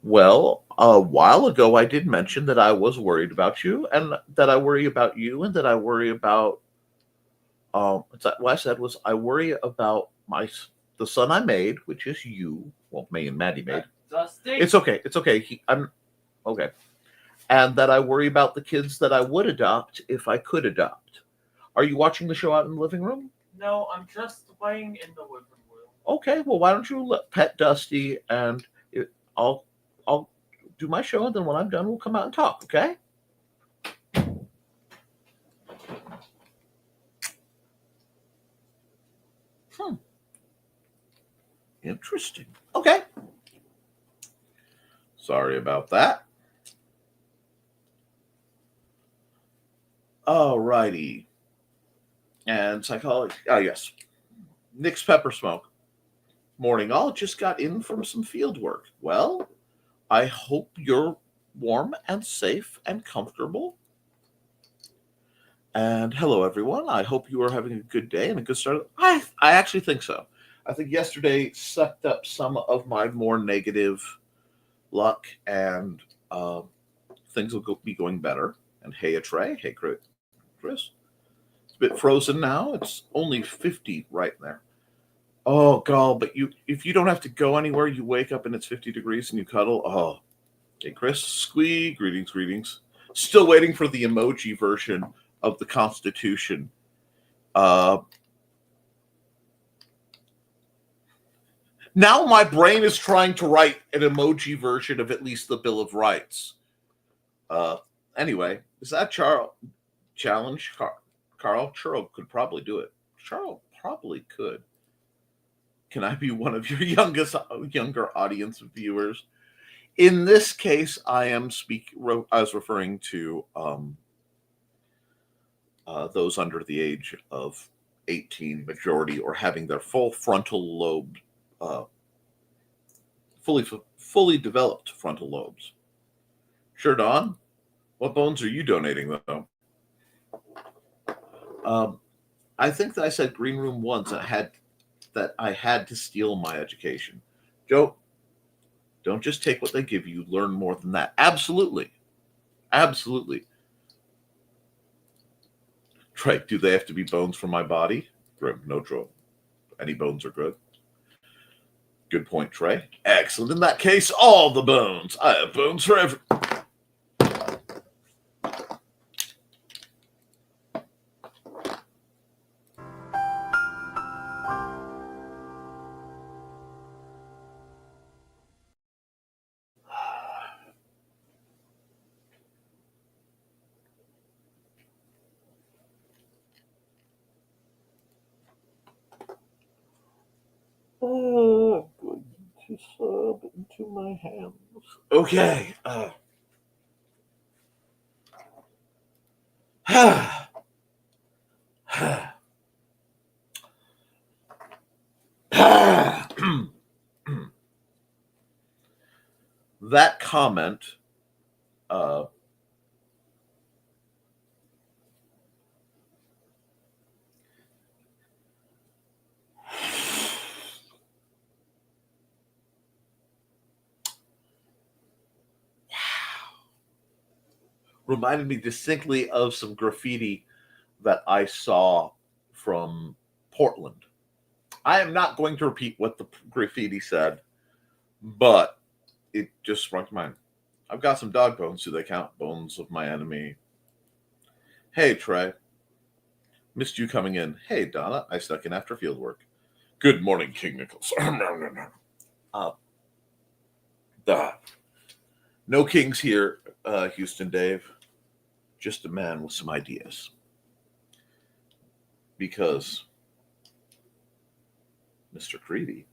well, a while ago I did mention that I was worried about you, and that I worry about you, and that I worry about what I said was I worry about the son I made, which is you. Well, me and Maddie made.
Dusty?
It's okay. It's okay. I'm okay. And that I worry about the kids that I would adopt if I could adopt. Are you watching the show out in the living room?
No, I'm just laying in the living room.
Okay. Well, why don't you pet Dusty, and I'll I'll do my show, and then when I'm done, we'll come out and talk. Okay? Interesting. Okay. Sorry about that. All righty. And psychology. Oh, yes. Nick's Pepper Smoke. Morning, all. Just got in from some field work. Well, I hope you're warm and safe and comfortable. And hello, everyone. I hope you are having a good day and a good start. I actually think so. I think yesterday sucked up some of my more negative luck, and things will be going better. And hey, Trey. Hey, Chris. It's a bit frozen now. It's only 50 right there. Oh, God. But if you don't have to go anywhere, you wake up and it's 50 degrees and you cuddle. Oh, hey, Chris. Squee. Greetings. Still waiting for the emoji version of the Constitution. Now my brain is trying to write an emoji version of at least the Bill of Rights. Anyway, is that challenge? Carl Churro could probably do it. Churro probably could. Can I be one of your younger audience viewers? In this case, I was referring to those under the age of 18, majority, or having their full frontal lobe, fully developed frontal lobes. Sure, Don. What bones are you donating, though? I think that I said green room once. I had to steal my education. Joe, don't just take what they give you. Learn more than that. Absolutely. Trey, do they have to be bones from my body? Grim, no trouble. Any bones are good. Good point, Trey. Excellent. In that case, all the bones. I have bones for every. Oh, I'm going to sub into my hands. Okay. That comment reminded me distinctly of some graffiti that I saw from Portland. I am not going to repeat what the graffiti said, but it just sprung to mind. I've got some dog bones. Do they count? Bones of my enemy. Hey, Trey. Missed you coming in. Hey, Donna. I snuck in after field work. Good morning, King Nichols. No kings here, Houston Dave. Just a man with some ideas. Because, Mr. Creedy,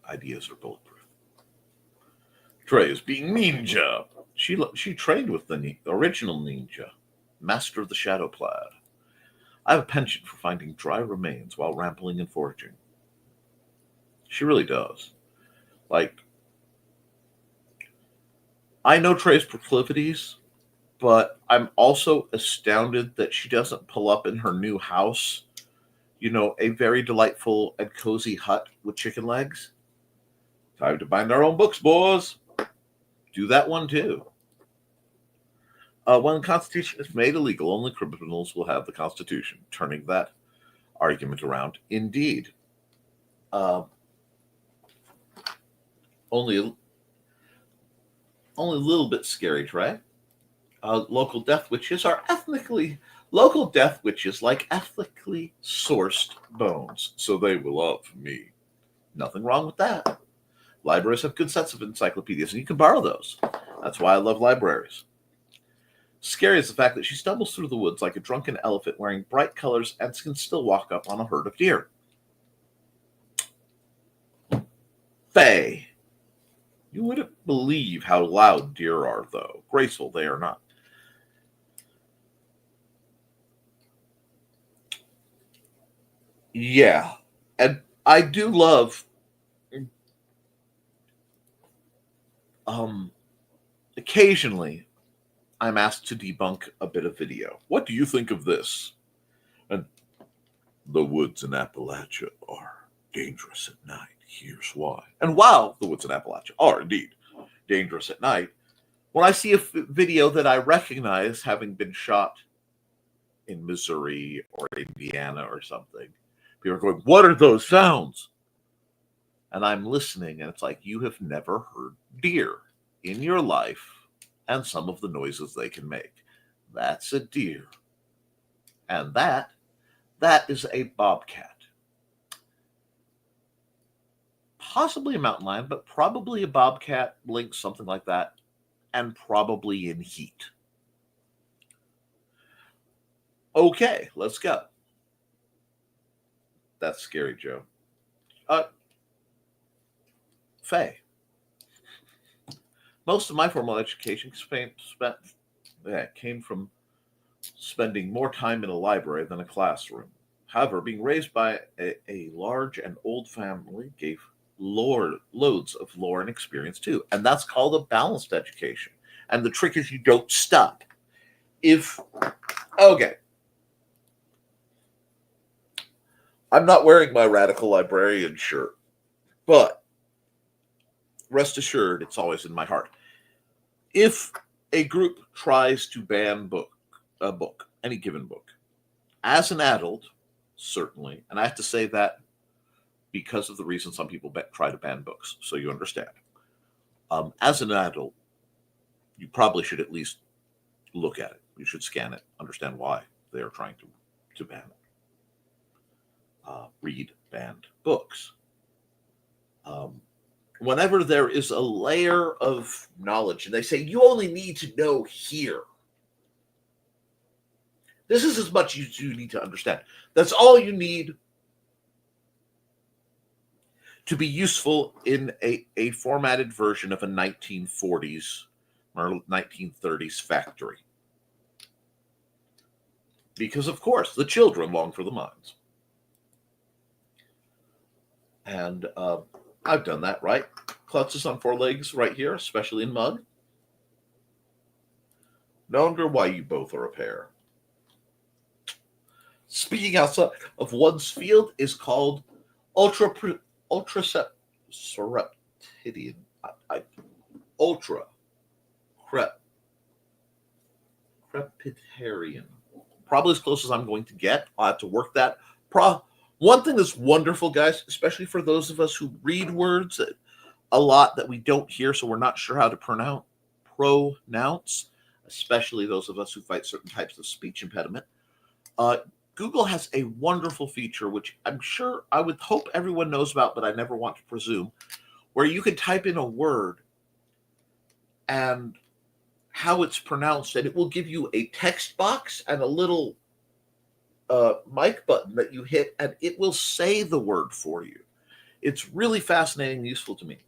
ideas are bulletproof. Trey is being ninja. She trained with the original ninja, master of the shadow plaid. I have a penchant for finding dry remains while rambling and foraging. She really does. Like, I know Trey's proclivities, but I'm also astounded that she doesn't pull up in her new house, a very delightful and cozy hut with chicken legs. Time to bind our own books, boys. Do that one too. When the Constitution is made illegal, only criminals will have the Constitution. Turning that argument around, indeed. Uh, only a little bit scary, right? Local death witches like ethically sourced bones, so they will love me. Nothing wrong with that. Libraries have good sets of encyclopedias, and you can borrow those. That's why I love libraries. Scary is the fact that she stumbles through the woods like a drunken elephant wearing bright colors and can still walk up on a herd of deer. Faye. You wouldn't believe how loud deer are, though. Graceful they are not. Yeah. And I do love occasionally I'm asked to debunk a bit of video. What do you think of this? And the woods in Appalachia are dangerous at night. Here's why. And while the woods in Appalachia are indeed dangerous at night, when I see a video that I recognize having been shot in Missouri or Indiana or something, people are going, what are those sounds? And I'm listening, and it's like, you have never heard deer in your life and some of the noises they can make. That's a deer. And that is a bobcat. Possibly a mountain lion, but probably a bobcat, lynx, something like that, and probably in heat. Okay, let's go. That's scary, Joe. Faye. Most of my formal education came from spending more time in a library than a classroom. However, being raised by a large and old family gave loads of lore and experience too. And that's called a balanced education. And the trick is you don't stop. Okay. I'm not wearing my radical librarian shirt, but rest assured, it's always in my heart. If a group tries to ban a book, any given book, as an adult, certainly, and I have to say that because of the reason some people try to ban books, so you understand. As an adult, you probably should at least look at it. You should scan it, understand why they are trying to ban it. Read banned books. Whenever there is a layer of knowledge, and they say, you only need to know here. This is as much as you need to understand. That's all you need to be useful in a formatted version of a 1940s or 1930s factory. Because, of course, the children long for the minds. And I've done that, right? Clutches on four legs right here, especially in mud. No wonder why you both are a pair. Speaking outside of one's field is called ultraseptarian. Crepitarian. Probably as close as I'm going to get. I'll have to work that. One thing that's wonderful, guys, especially for those of us who read words a lot that we don't hear, so we're not sure how to pronounce, especially those of us who fight certain types of speech impediment. Google has a wonderful feature, which I'm sure I would hope everyone knows about, but I never want to presume, where you can type in a word and how it's pronounced, and it will give you a text box and a little mic button that you hit, and it will say the word for you. It's really fascinating and useful to me.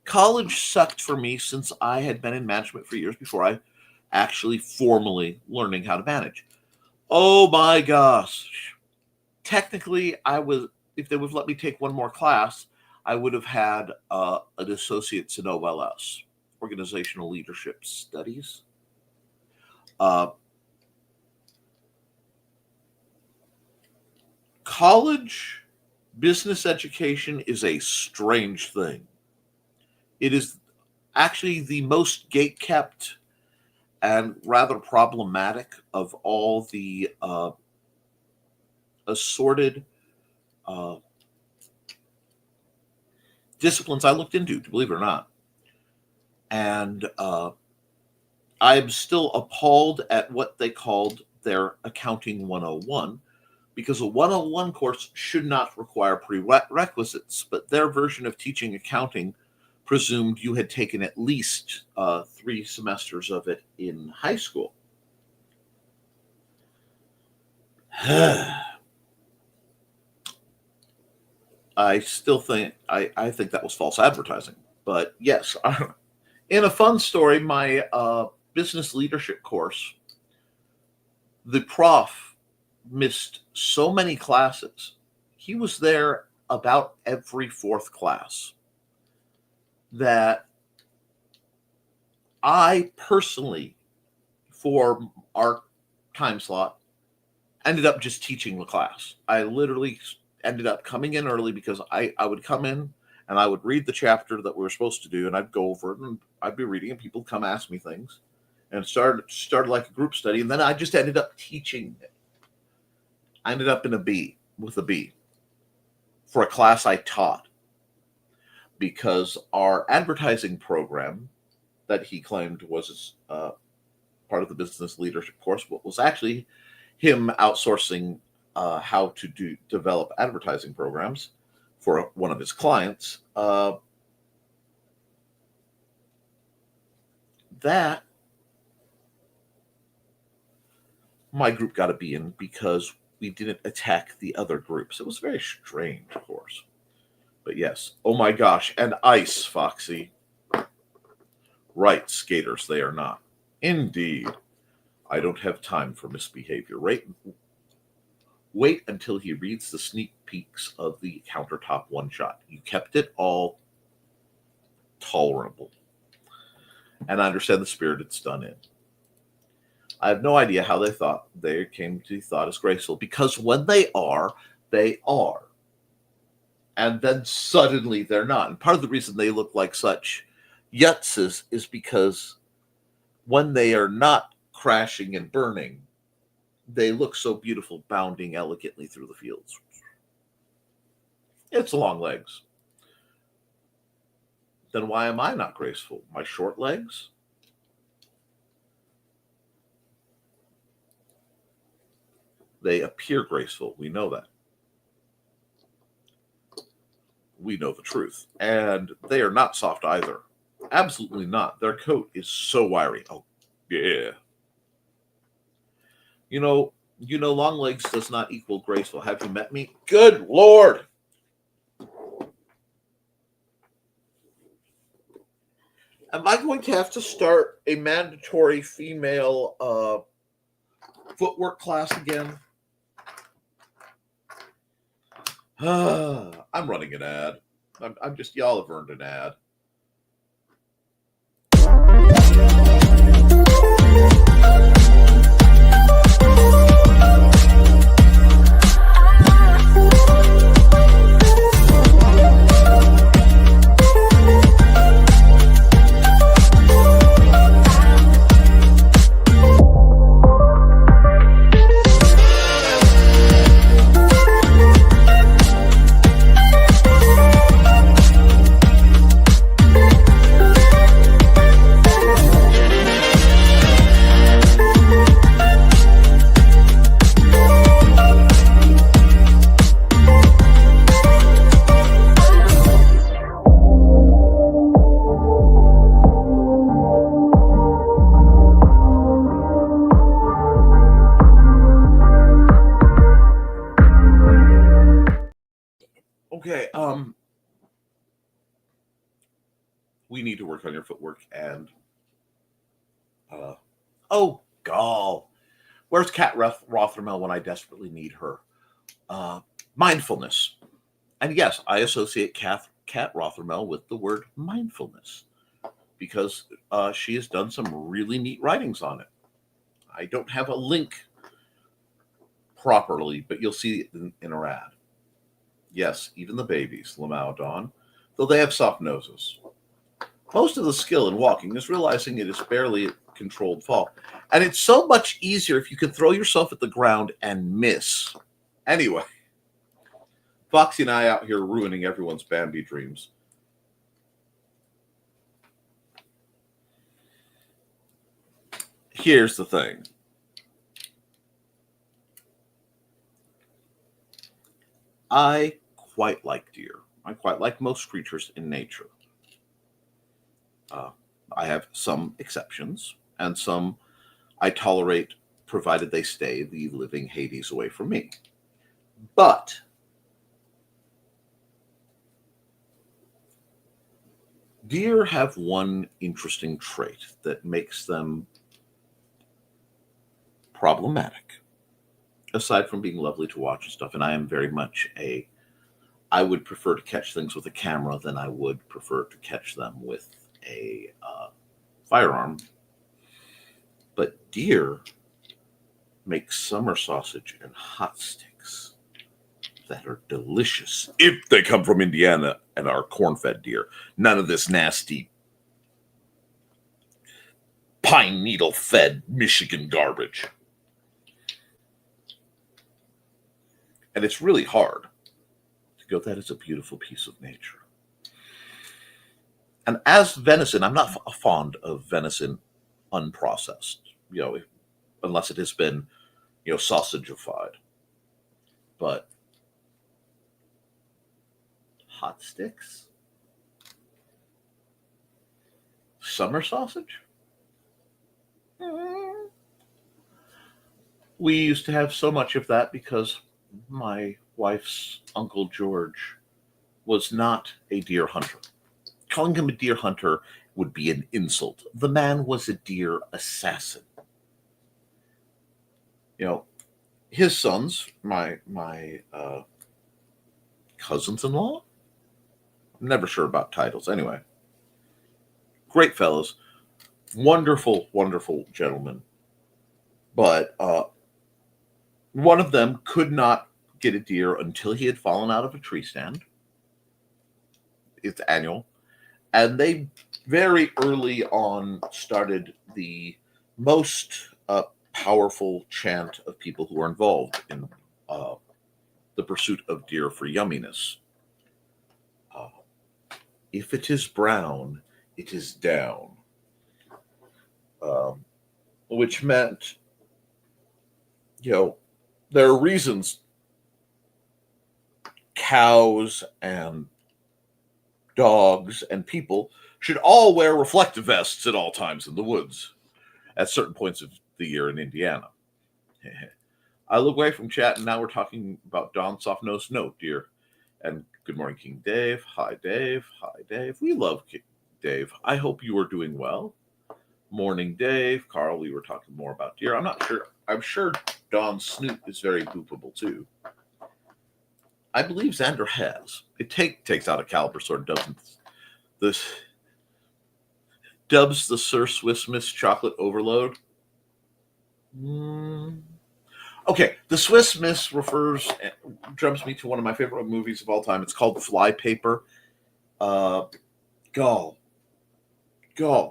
College sucked for me since I had been in management for years before I actually formally learning how to manage. Oh my gosh. Technically, if they would have let me take one more class, I would have had an associate's in OLS. organizational leadership studies. College business education is a strange thing. It is actually the most gate-kept and rather problematic of all the assorted disciplines I looked into, believe it or not. And I'm still appalled at what they called their Accounting 101, because a 101 course should not require prerequisites, but their version of teaching accounting presumed you had taken at least 3 semesters of it in high school. I still think I think that was false advertising. But yes, in a fun story, my business leadership course, the prof missed so many classes. He was there about every 4th class that I personally, for our time slot, ended up just teaching the class. I literally ended up coming in early because I would come in and I would read the chapter that we were supposed to do, and I'd go over it, and I'd be reading, and people come ask me things, and it started like a group study, and then I just ended up teaching it. I ended up in a B, with a B, for a class I taught, because our advertising program that he claimed was part of the business leadership course, but was actually him outsourcing how to develop advertising programs for one of his clients. That my group got a B in because we didn't attack the other groups. It was a very strange course. But yes, oh my gosh, and ice, Foxy. Right, skaters, they are not. Indeed. I don't have time for misbehavior. Wait until he reads the sneak peeks of the countertop one-shot. You kept it all tolerable. And I understand the spirit it's done in. I have no idea how they came to thought as graceful, because when they are, they are. And then suddenly they're not. And part of the reason they look like such yutzes is because when they are not crashing and burning, they look so beautiful, bounding elegantly through the fields. It's long legs. Then why am I not graceful? My short legs? They appear graceful. We know that. We know the truth. And they are not soft either. Absolutely not. Their coat is so wiry. Oh, yeah. You know, long legs does not equal graceful. Have you met me? Good Lord. Am I going to have to start a mandatory female footwork class again? I'm running an ad. I'm just, y'all have earned an ad. Okay, we need to work on your footwork and oh gall. Where's Kat Rothermel when I desperately need her? Mindfulness. And yes, I associate Kat Rothermel with the word mindfulness. because she has done some really neat writings on it. I don't have a link properly, but you'll see it in her ad. Yes, even the babies, Lamau though they have soft noses. Most of the skill in walking is realizing it is barely a controlled fall. And it's so much easier if you can throw yourself at the ground and miss. Anyway, Foxy and I out here ruining everyone's Bambi dreams. Here's the thing. I quite like deer. I quite like most creatures in nature. I have some exceptions, and some I tolerate, provided they stay the living Hades away from me. But deer have one interesting trait that makes them problematic, aside from being lovely to watch and stuff. And I am very much I would prefer to catch things with a camera than I would prefer to catch them with a firearm. But deer make summer sausage and hot sticks that are delicious if they come from Indiana and are corn-fed deer. None of this nasty pine needle-fed Michigan garbage. And it's really hard to go, that is a beautiful piece of nature. And as venison, I'm not fond of venison unprocessed, unless it has been, sausagified. But hot sticks? Summer sausage? We used to have so much of that because my wife's Uncle George was not a deer hunter. Calling him a deer hunter would be an insult. The man was a deer assassin. His sons, my cousins-in-law, I'm never sure about titles. Anyway, great fellows, wonderful, wonderful gentlemen. But one of them could not get a deer until he had fallen out of a tree stand. It's annual. And they very early on started the most powerful chant of people who are involved in the pursuit of deer for yumminess. If it is brown, it is down. Which meant, there are reasons cows and dogs and people should all wear reflective vests at all times in the woods at certain points of the year in Indiana. I look away from chat, and now we're talking about Dawn Soft-Nosed Note, dear. And good morning, King Dave. Hi, Dave. Hi, Dave. We love Dave. I hope you are doing well. Morning, Dave. Carl, we were talking more about deer. I'm not sure. I'm sure Dawn's snoot is very boopable, too. I believe Xander has. It takes out a caliber sword, doesn't this? Dubs the Sir Swiss Miss Chocolate Overload. Okay, the Swiss Miss jumps me to one of my favorite movies of all time. It's called Flypaper. Gall.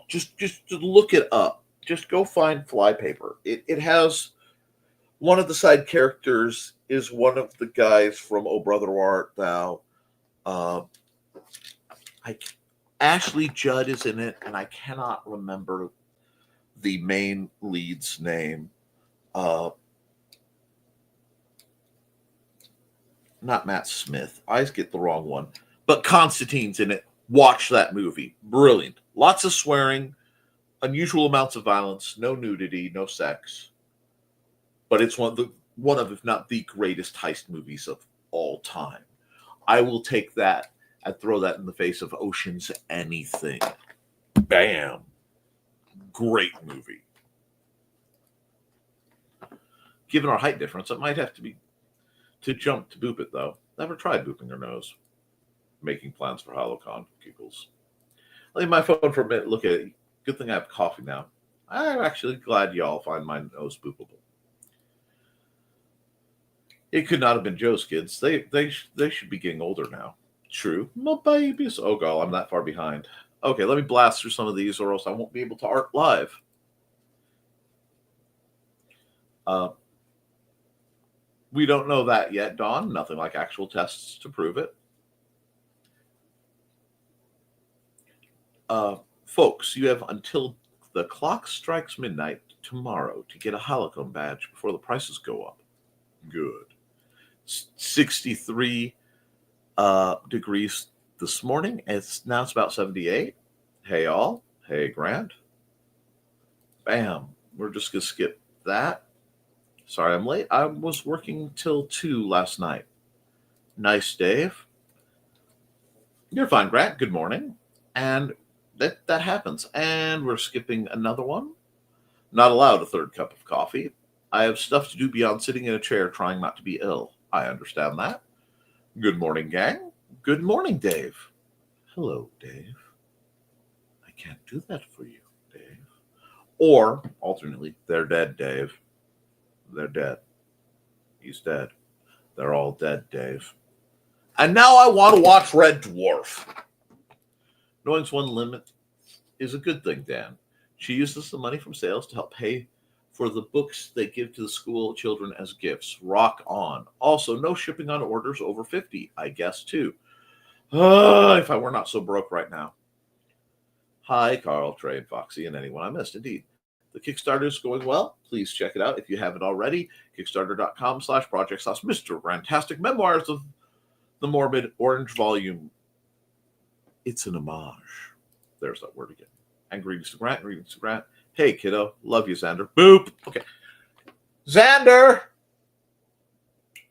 Just look it up. Just go find Flypaper. It has one of the side characters is one of the guys from Oh Brother Where Art Thou. Ashley Judd is in it, and I cannot remember the main lead's name. Not Matt Smith. I always get the wrong one. But Constantine's in it. Watch that movie. Brilliant. Lots of swearing, unusual amounts of violence, no nudity, no sex. But it's one of, if not the greatest heist movies of all time. I will take that and throw that in the face of Ocean's Anything. Bam. Great movie. Given our height difference, it might have to be to jump to boop it, though. Never tried booping her nose. Making plans for HoloCon. Giggles. leave my phone for a minute. Look at it. Good thing I have coffee now. I'm actually glad y'all find my nose boopable. It could not have been Joe's kids. They should be getting older now. True. My babies. Oh, God, I'm that far behind. Okay, let me blast through some of these or else I won't be able to art live. We don't know that yet, Dawn. Nothing like actual tests to prove it. Folks, you have until the clock strikes midnight tomorrow to get a Halcyon badge before the prices go up. Good. 63 degrees this morning. It's about 78. Hey, all. Hey, Grant. Bam. We're just going to skip that. Sorry I'm late. I was working till 2 last night. Nice, Dave. You're fine, Grant. Good morning. And that happens. And we're skipping another one. Not allowed a third cup of coffee. I have stuff to do beyond sitting in a chair trying not to be ill. I understand that. Good morning, gang. Good morning, Dave. Hello, Dave. I can't do that for you, Dave. Or, alternately, they're dead, Dave. They're dead. He's dead. They're all dead, Dave. And now I want to watch Red Dwarf. Knowing's one limit is a good thing, Dan. She uses the money from sales to help pay for the books they give to the school children as gifts. Rock on. Also, no shipping on orders over 50, I guess, too. If I were not so broke right now. Hi, Carl, Trey, and Foxy, and anyone I missed. Indeed. The Kickstarter is going well. Please check it out if you haven't already. Kickstarter.com/project/Mr. Rantastic Memoirs of the Morbid Orange Volume. It's an homage. There's that word again. And greetings to Grant. Greetings to Grant. Hey, kiddo. Love you, Xander. Boop. Okay. Xander.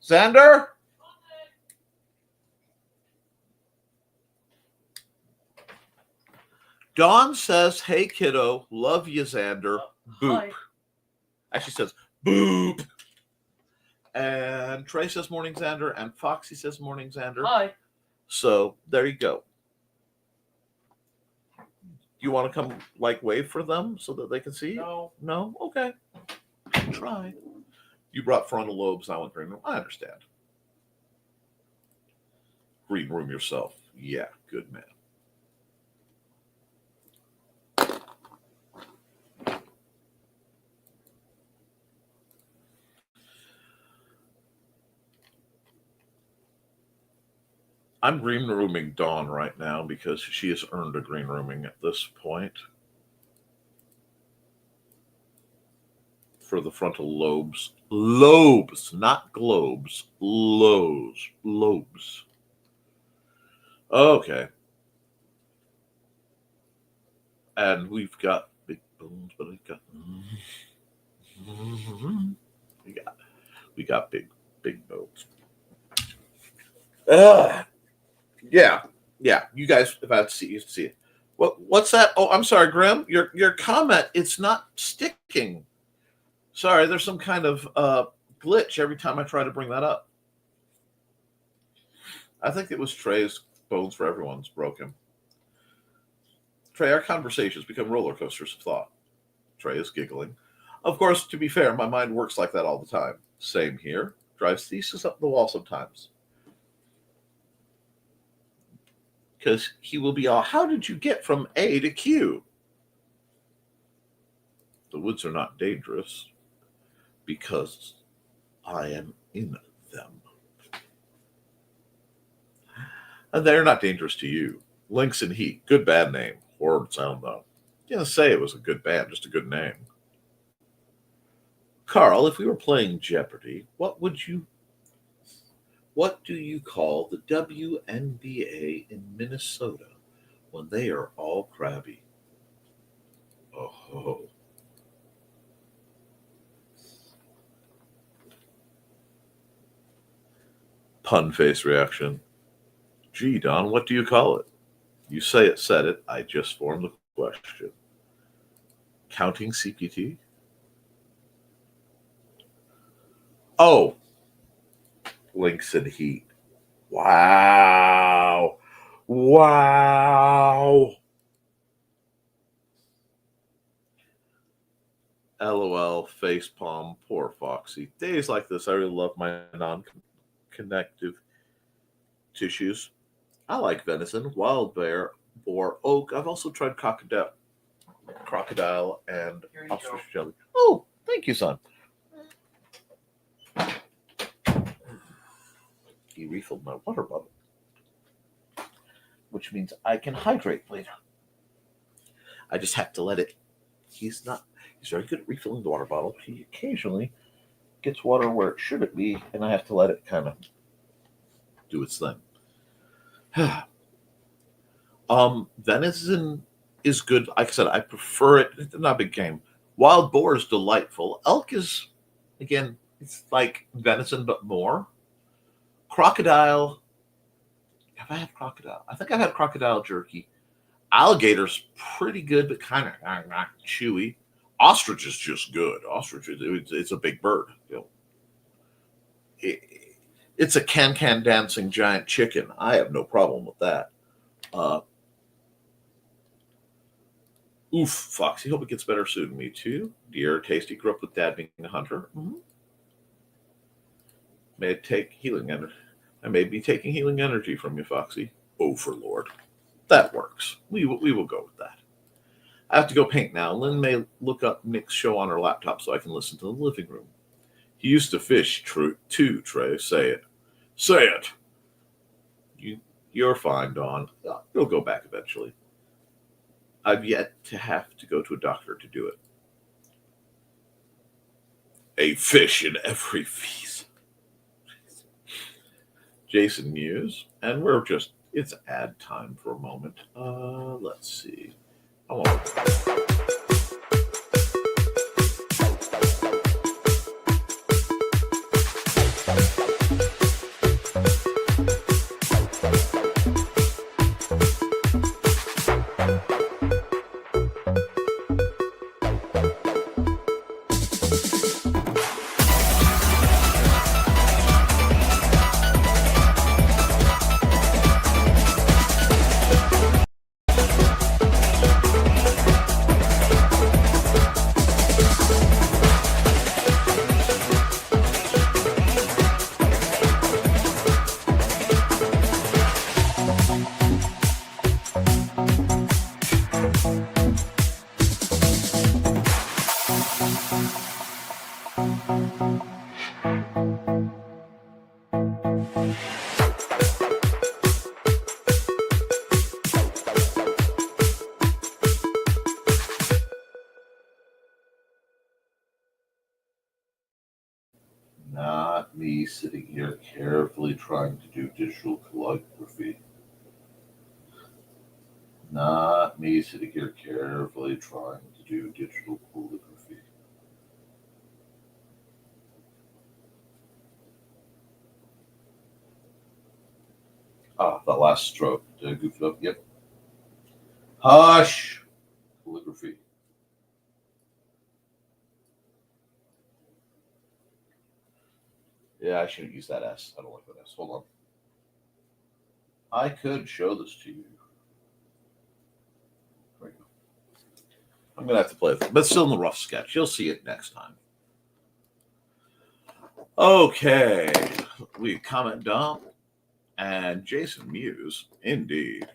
Xander. Dawn says, hey, kiddo. Love you, Xander. Boop.
Hi.
Actually says, boop. And Trey says morning, Xander. And Foxy says morning, Xander.
Hi.
So there you go. You want to come wave for them so that they can see?
No.
No? Okay. Try. You brought frontal lobes. I went green room. I understand. Green room yourself. Yeah, good man. I'm green rooming Dawn right now because she has earned a green rooming at this point. For the frontal lobes. Lobes, not globes. Lobes. Okay. And we've got big bones, but we've got we got big bones. Yeah. You guys, if I see you see it. What's that? Oh, I'm sorry, Grim. Your comment, it's not sticking. Sorry, there's some kind of glitch every time I try to bring that up. I think it was Trey's bones for everyone's broken. Trey, our conversations become roller coasters of thought. Trey is giggling. Of course, to be fair, my mind works like that all the time. Same here. Drives thesis up the wall sometimes. Because he will be all, how did you get from A to Q? The woods are not dangerous because I am in them. And they're not dangerous to you. Lynx and Heat, good bad name. Horrid sound though. You didn't say it was a good band, just a good name. Carl, if we were playing Jeopardy, what do you call the WNBA in Minnesota when they are all crabby? Oh. Pun face reaction. Gee, Don, what do you call it? You say it said it. I just formed the question. Counting CPT? Oh. Lynx and Heat. Wow. LOL, facepalm, poor Foxy. Days like this, I really love my non-connective tissues. I like venison, wild bear, boar, oak. I've also tried crocodile, and
Here you
ostrich
go.
jelly. Oh, thank you, son. He refilled my water bottle, which means I can hydrate later. I just have to let it. He's very good at refilling the water bottle. He occasionally gets water where it shouldn't be, and I have to let it kind of do its thing. Venison is good. Like I said, I prefer it. It's not a big game. Wild boar is delightful. Elk is, again, it's like venison, but more. Crocodile. Have I had crocodile? I think I've had crocodile jerky. Alligator's pretty good, but kind of chewy. Ostrich is just good. Ostrich it's a big bird. It, it's a can dancing giant chicken. I have no problem with that. Oof, Foxy. Hope it gets better soon. Me too. Dear Tasty grew up with Dad being a hunter. Mm-hmm. May take healing energy. I may be taking healing energy from you, Foxy. Overlord. That works. We will go with that. I have to go paint now. Lynn may look up Nick's show on her laptop so I can listen to the living room. He used to fish too, Trey. Say it. Say it. You're fine, Dawn. You'll go back eventually. I've yet to have to go to a doctor to do it. A fish in every feast. Jason Muse, and it's ad time for a moment. Let's see. Not me sitting here carefully trying to do digital calligraphy. Not me sitting here carefully trying to do digital calligraphy. That last stroke. Did I goof it up? Yep. Hush! Calligraphy. Yeah, I shouldn't use that S. I don't like that S. Hold on. I could show this to you. There we go. I'm going to have to play with it, but it's still in the rough sketch. You'll see it next time. Okay. We comment dump and Jason Muse. Indeed.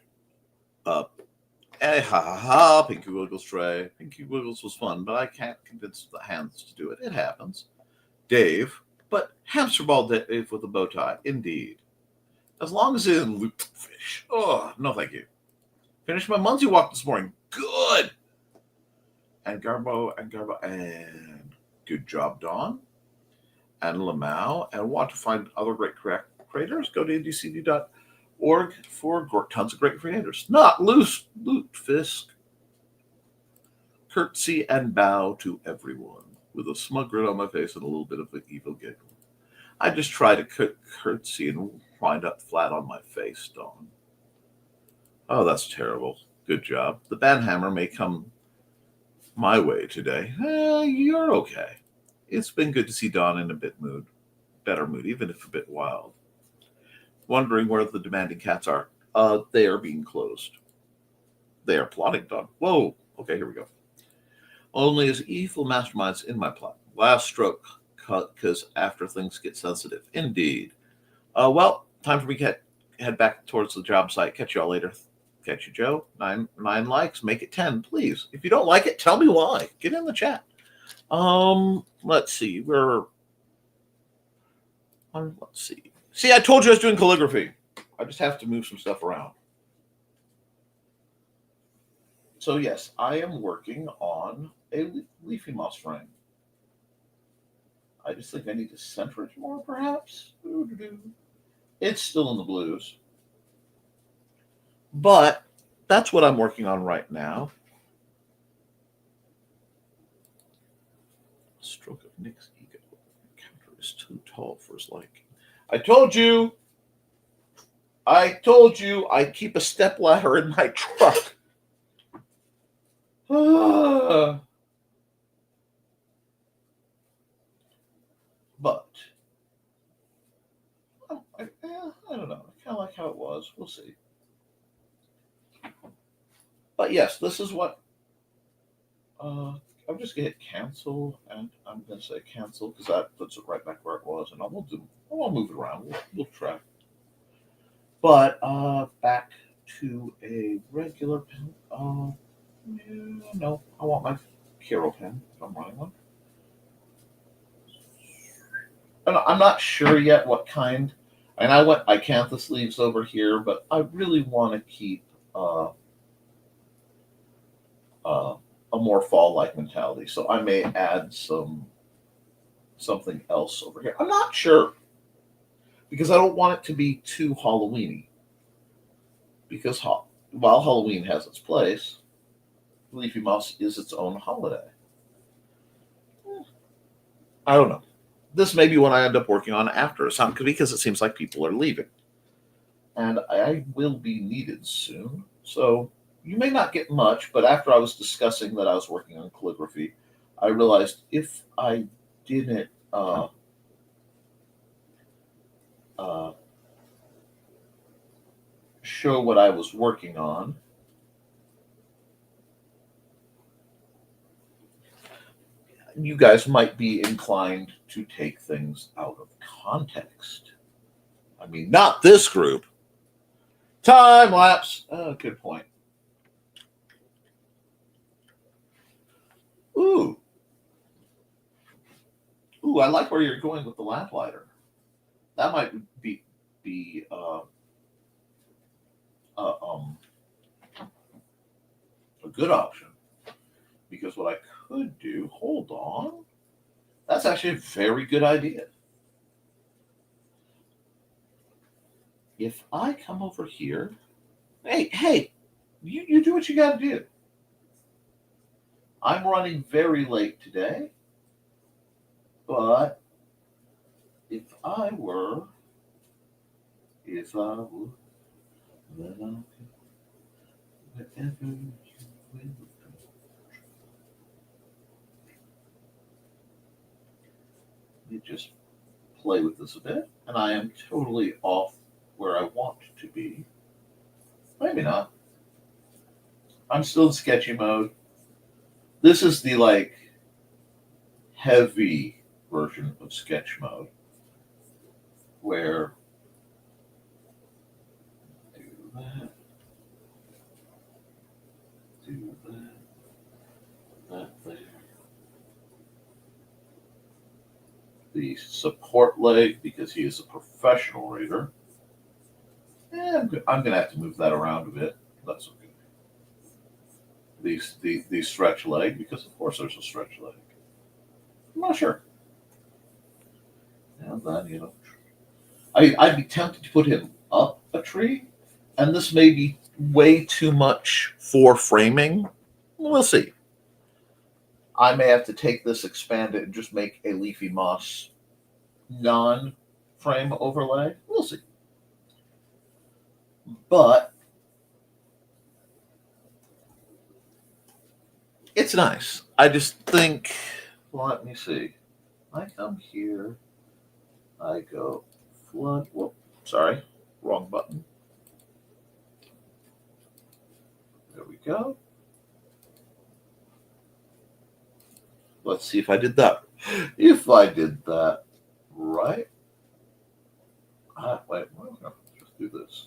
Hey, ha ha ha. Pinky Wiggles Trey. Pinky Wiggles was fun, but I can't convince the hands to do it. It happens. Dave. But hamster ball Dave with a bow tie. Indeed. As long as it isn't looped fish. Oh, no thank you. Finished my Munsey walk this morning. Good. And Garbo. And good job, Dawn. And Lamau. And want to find other great creators? Go to ndcd.org for tons of great creators. Not loose, loot, fisk. Curtsy and bow to everyone. With a smug grin on my face and a little bit of an evil giggle. I just try to curtsy and wind up flat on my face, Dawn. Oh, that's terrible. Good job. The banhammer may come my way today. You're okay. It's been good to see Dawn in a better mood, even if a bit wild. Wondering where the demanding cats are. They are being closed. They are plotting, Dawn. Whoa. Okay, here we go. Only as evil masterminds in my plot. Last stroke, because after things get sensitive. Indeed. Well, time for me to head back towards the job site. Catch y'all later. Catch you, Joe. Nine likes. Make it 10, please. If you don't like it, tell me why. Get in the chat. Let's see. Let's see. See, I told you I was doing calligraphy. I just have to move some stuff around. So yes, I am working on a leafy moss frame. I just think I need to center it more, perhaps. It's still in the blues. But that's what I'm working on right now. Stroke of Nick's ego. The counter is too tall for his liking. I told you I keep a step ladder in my truck. But I don't know. I kind of like how it was. We'll see. But yes, this is what I'm just gonna hit cancel, and I'm gonna say cancel because that puts it right back where it was, and I'll move it around. We'll try. But back to a regular pen. No, I want my Kiro pen. If I'm running one. And I'm not sure yet what kind. And I went Icanthus leaves over here, but I really want to keep a more fall-like mentality. So I may add something else over here. I'm not sure because I don't want it to be too Halloween-y. Because while Halloween has its place, Leafy Moss is its own holiday. I don't know. This may be what I end up working on after a time because it seems like people are leaving. And I will be needed soon. So you may not get much, but after I was discussing that I was working on calligraphy, I realized if I didn't show what I was working on, you guys might be inclined to take things out of context. I mean, not this group. Time lapse. Good point. Ooh, I like where you're going with the lamplighter. That might be a good option. Because what I could do, hold on, that's actually a very good idea. If I come over here, hey, you do what you got to do. I'm running very late today, but if I would, then I could, wherever you will. You just play with this a bit, and I am totally off where I want to be. Maybe not. I'm still in sketchy mode. This is the heavy version of sketch mode, where do that there. The support leg, because he is a professional reader. I'm going to have to move that around a bit. That's okay. The stretch leg, because of course there's a stretch leg. I'm not sure. And then, I'd be tempted to put him up a tree, and this may be way too much for framing. We'll see. I may have to take this, expand it, and just make a leafy moss non-frame overlay. We'll see. But it's nice. I just think, let me see. I come here. I go flood. Whoop, sorry. Wrong button. There we go. Let's see if I did that. If I did that right. Wait, just do this.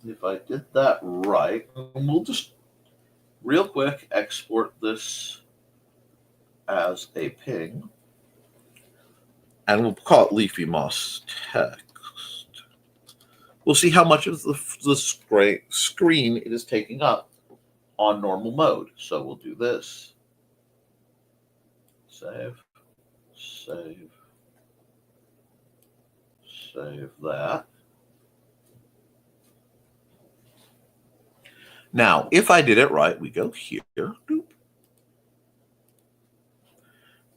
If I did that right, we'll just real quick export this as a ping. And we'll call it Leafy Moss Text. We'll see how much of the screen it is taking up on normal mode. So we'll do this. Save. Save. Save that. Now, if I did it right, we go here. Doop,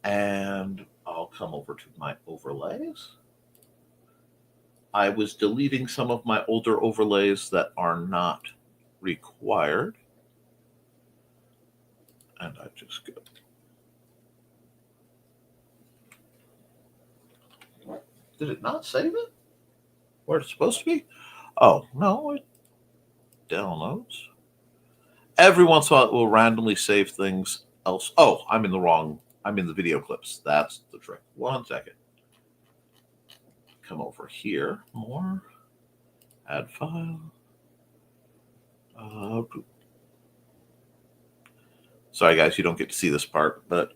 and I'll come over to my overlays. I was deleting some of my older overlays that are not required. And I just go. Did it not save it? Where it's supposed to be? Oh, no, it downloads. Every once in a while, it will randomly save things else. Oh, I'm in the video clips. That's the trick. 1 second. Come over here. More. Add file. Sorry, guys, you don't get to see this part, but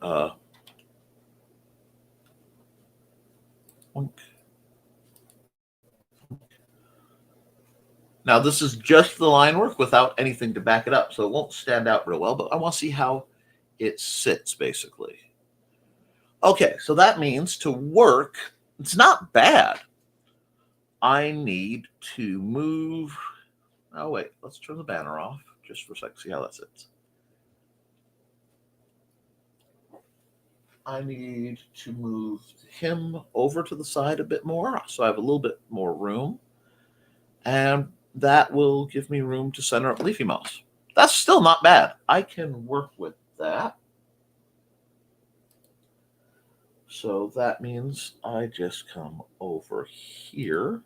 now this is just the line work without anything to back it up, so it won't stand out real well, but I want to see how it sits, basically. Okay, so that means to work, it's not bad. I need to move. Oh, wait, let's turn the banner off just for a sec, see how that sits. I need to move him over to the side a bit more, so I have a little bit more room. And that will give me room to center up Leafy Moss. That's still not bad. I can work with that. So that means I just come over here.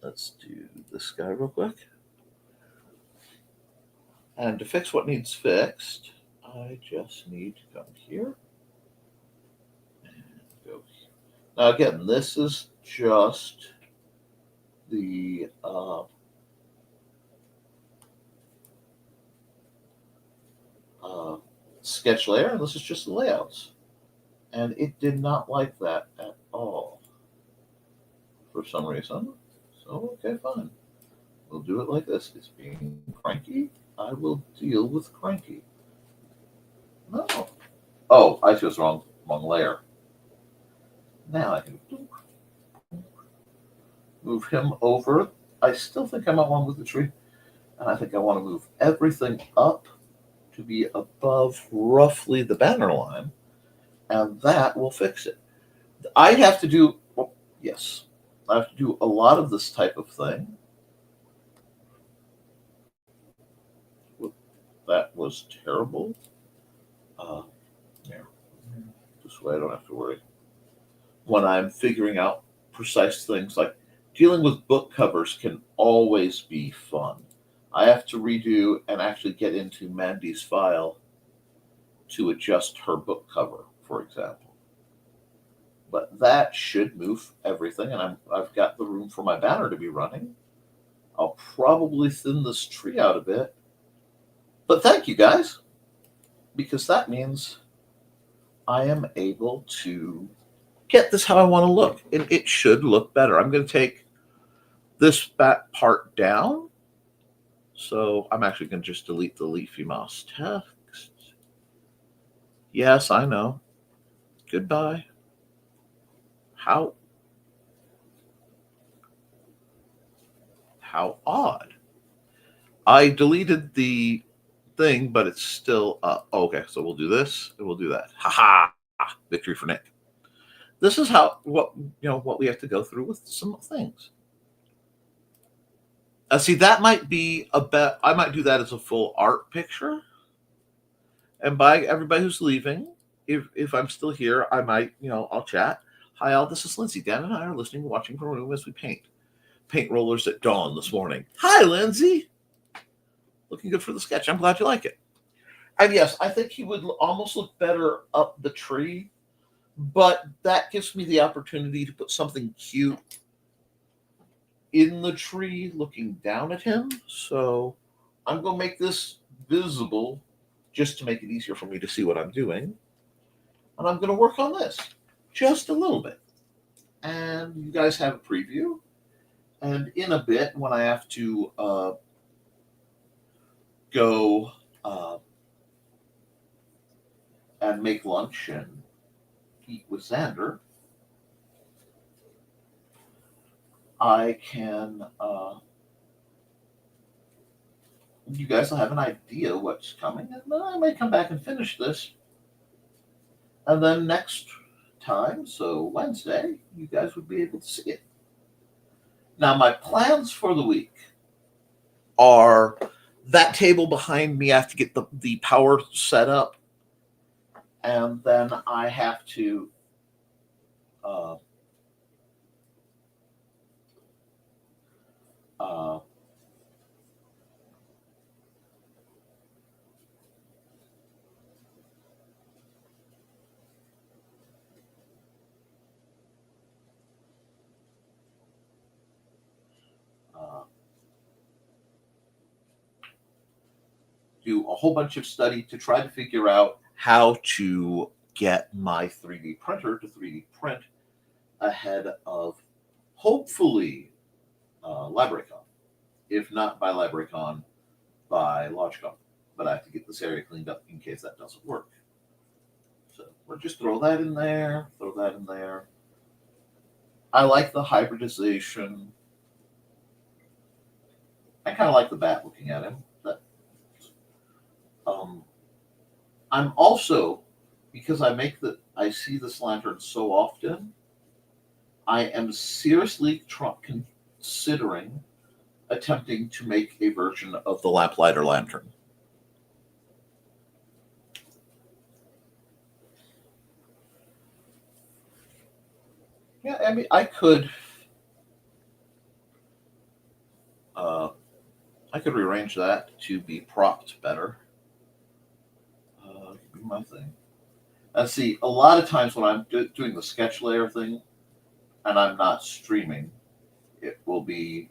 Let's do this guy real quick. And to fix what needs fixed, I just need to come here and go here. Now again, this is just the sketch layer, and this is just the layouts. And it did not like that at all for some reason. So, okay, fine. We'll do it like this. It's being cranky. I will deal with cranky. No. Oh, I chose wrong layer. Now I can move him over. I still think I might want to move the tree. And I think I want to move everything up to be above roughly the banner line. And that will fix it. I have to do, well, yes, I have to do a lot of this type of thing. That was terrible. There. This way I don't have to worry. When I'm figuring out precise things, like dealing with book covers can always be fun. I have to redo and actually get into Mandy's file to adjust her book cover, for example. But that should move everything, and I've got the room for my banner to be running. I'll probably thin this tree out a bit. But thank you, guys, because that means I am able to get this how I want to look. And it should look better. I'm going to take this back part down. So I'm actually going to just delete the Leafy Moss text. Yes, I know. Goodbye. How odd. I deleted the thing, but it's still up. Okay, so we'll do this and we'll do that. Ha ha! Victory for Nick. This is what we have to go through with some things. See, that might be I might do that as a full art picture. And by everybody who's leaving, if I'm still here, I might, I'll chat. Hi, all. This is Lindsay. Dan and I are listening and watching from a room as we paint rollers at dawn this morning. Hi, Lindsay. Looking good for the sketch. I'm glad you like it. And yes, I think he would almost look better up the tree, but that gives me the opportunity to put something cute in the tree looking down at him. So I'm going to make this visible just to make it easier for me to see what I'm doing. And I'm going to work on this just a little bit. And you guys have a preview. And in a bit, when I have to go and make lunch and eat with Xander, I can, you guys will have an idea what's coming, and then I may come back and finish this. And then next time, so Wednesday, you guys would be able to see it. Now, my plans for the week are that table behind me. I have to get the power set up, and then I have to do a whole bunch of study to try to figure out how to get my 3D printer to 3D print ahead of hopefully LibraryCon. If not by LibraryCon, by LaunchCon. But I have to get this area cleaned up in case that doesn't work. So we'll just throw that in there, throw that in there. I like the hybridization. I kind of like the bat looking at him. I'm also, because I see this lantern so often, I am seriously considering attempting to make a version of the lamplighter lantern. Yeah, I mean, I could rearrange that to be propped better. Be my thing. And see, a lot of times when I'm doing the sketch layer thing, and I'm not streaming, it will be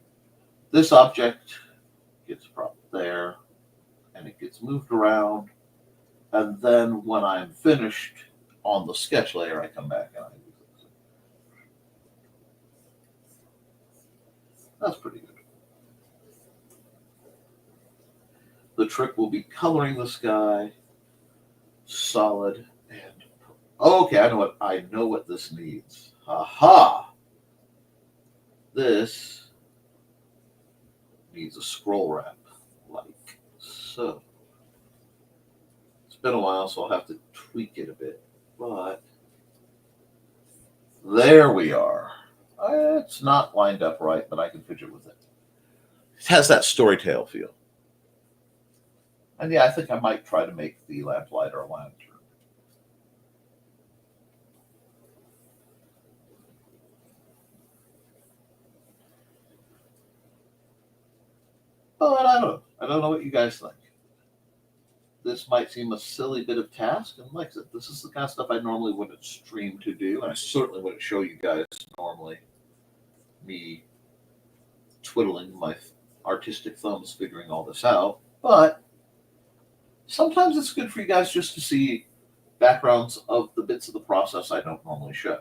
this object gets propped there, and it gets moved around, and then when I'm finished on the sketch layer, I come back and I do this. That's pretty good. The trick will be coloring this guy solid and okay. I know what this needs. Aha! This needs a scroll wrap like so. It's been a while, so I'll have to tweak it a bit, but there we are. It's not lined up right, but I can fidget with it. It has that storytale feel. And yeah, I think I might try to make the lamplighter a lantern. But I don't know. I don't know what you guys think. This might seem a silly bit of task, and like I said, this is the kind of stuff I normally wouldn't stream to do, and I certainly wouldn't show you guys normally. Me twiddling my artistic thumbs figuring all this out, but sometimes it's good for you guys just to see backgrounds of the bits of the process I don't normally show.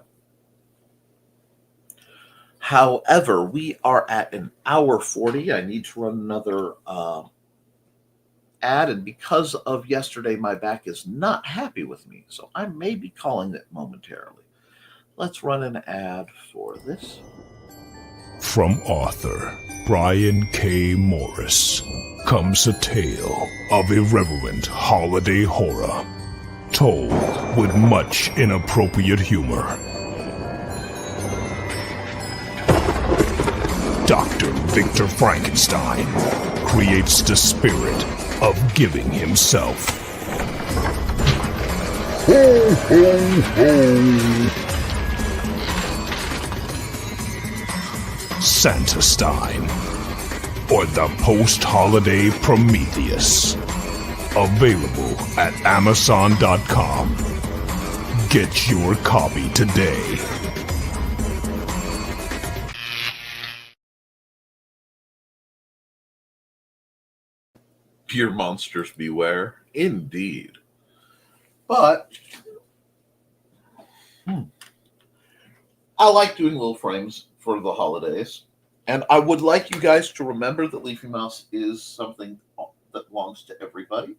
However, we are at an hour 40. I need to run another ad, and because of yesterday, my back is not happy with me, so I may be calling it momentarily. Let's run an ad for this.
From author Brian K. Morris comes a tale of irreverent holiday horror, told with much inappropriate humor. Dr. Victor Frankenstein creates the spirit of giving himself. Ho, ho, ho. Santa-Stein, or the post-holiday Prometheus. Available at Amazon.com. Get your copy today.
Pure monsters beware. Indeed. But I like doing little frames for the holidays. And I would like you guys to remember that Leafy Mouse is something that belongs to everybody.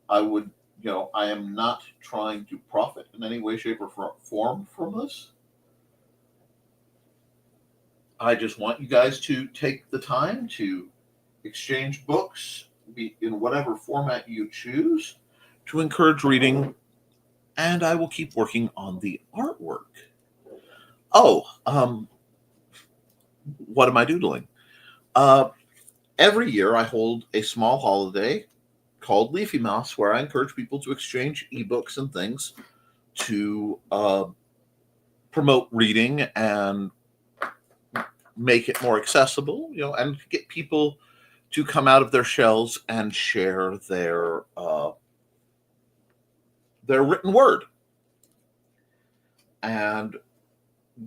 I am not trying to profit in any way, shape, or form from this. I just want you guys to take the time to exchange books in whatever format you choose to encourage reading, and I will keep working on the artwork. What am I doodling? Every year I hold a small holiday called Leafy Mouse where I encourage people to exchange ebooks and things to promote reading and make it more accessible, and get people to come out of their shells and share their written word. And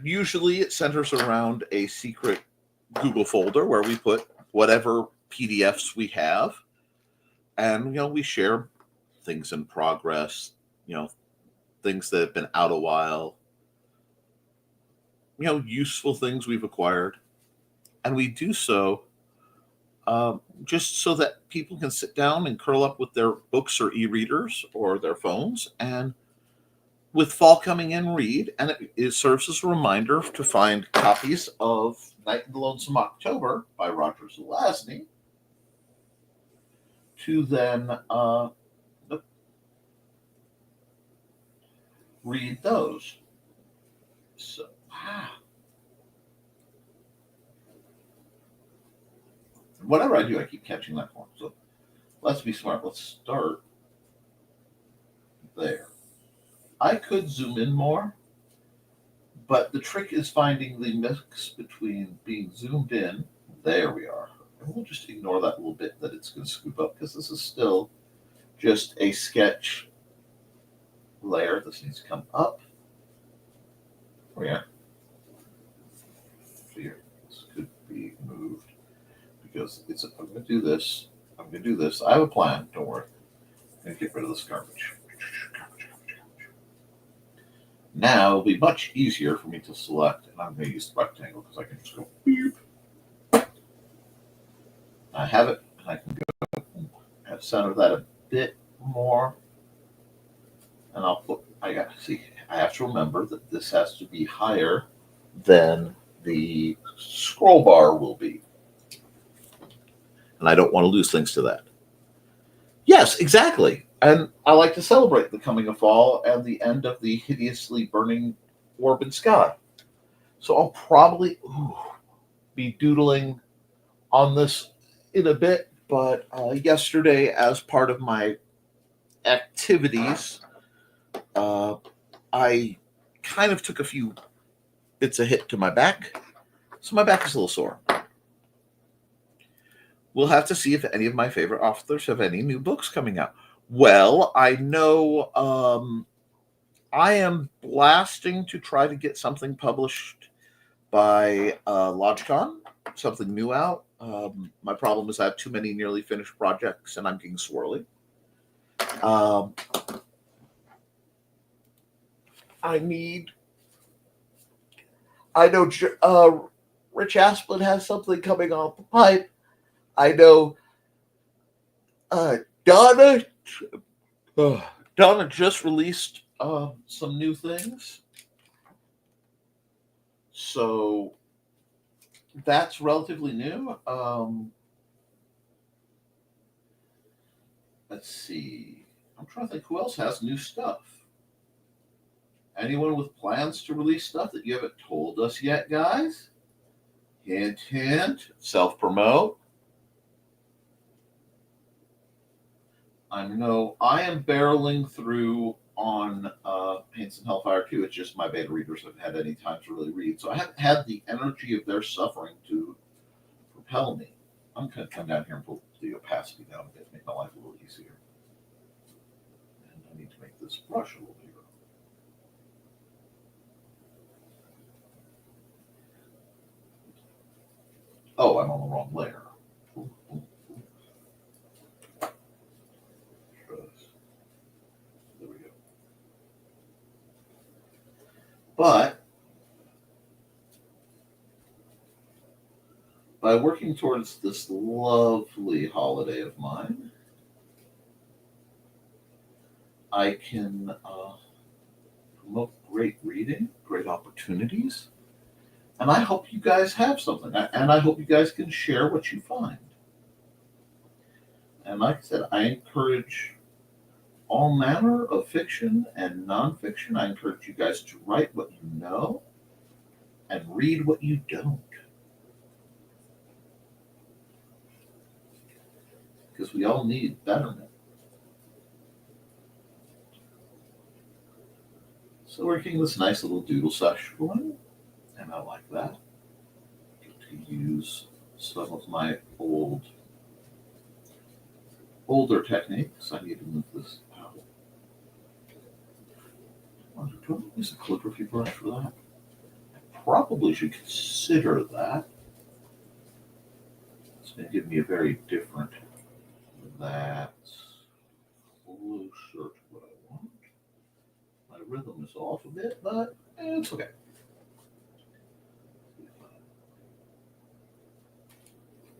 usually it centers around a secret Google folder where we put whatever PDFs we have, and we share things in progress, things that have been out a while, useful things we've acquired, and we do so just so that people can sit down and curl up with their books or e-readers or their phones, and with fall coming in, read. And it serves as a reminder to find copies of Night in the Lonesome October by Roger Zelazny, to then read those. So, whatever I do, I keep catching that one. So let's be smart. Let's start there. I could zoom in more, but the trick is finding the mix between being zoomed in. There we are. And we'll just ignore that little bit that it's going to scoop up, because this is still just a sketch layer. This needs to come up. Oh, yeah. Here, this could be moved because I'm going to do this. I'm going to do this. I have a plan. Don't worry. I'm going to get rid of this garbage. Now it'll be much easier for me to select, and I'm going to use the rectangle because I can just go beep. I have it, and I can go and center that a bit more, and I have to remember that this has to be higher than the scroll bar will be, and I don't want to lose things to that. Yes, exactly. And I like to celebrate the coming of fall and the end of the hideously burning orb in sky. So I'll probably be doodling on this in a bit, but yesterday, as part of my activities, I kind of took a few bits of hit to my back, so my back is a little sore. We'll have to see if any of my favorite authors have any new books coming out. Well, I know I am blasting to try to get something published by Logicon, something new out. My problem is I have too many nearly finished projects, and I'm getting swirly. I know Rich Asplin has something coming off the pipe. I know Donna just released some new things. So that's relatively new. Let's see. I'm trying to think who else has new stuff. Anyone with plans to release stuff that you haven't told us yet, guys? Hint, hint. Self-promote. I know I am barreling through on Paints and Hellfire 2. It's just my beta readers haven't had any time to really read. So I haven't had the energy of their suffering to propel me. I'm going to come down here and pull the opacity down a bit to make my life a little easier. brush a little here. Oh, I'm on the wrong layer. There we go. But by working towards this lovely holiday of mine, I can promote great reading, great opportunities, and I hope you guys have something. And I hope you guys can share what you find. And like I said, I encourage all manner of fiction and nonfiction. I encourage you guys to write what you know and read what you don't. Because we all need betterment. So we're getting this nice little doodle sesh going, and I like that. Get to use some of my older techniques. I need to move this out. Do I use a calligraphy brush for that? I probably should consider that. It's going to give me a very different. That's closer to what I want. My rhythm is off a bit, but it's okay.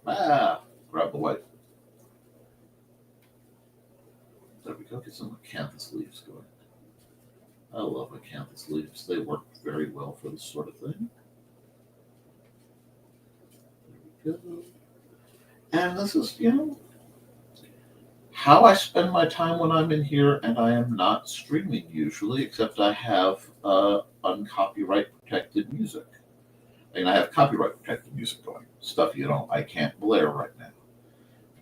Grab the white. There we go. Get some acanthus leaves going. I love acanthus leaves. They work very well for this sort of thing. There we go. And this is, how I spend my time when I'm in here, and I am not streaming usually, except I have uncopyright protected music. I mean, I have copyright protected music going. Stuff I can't blare right now.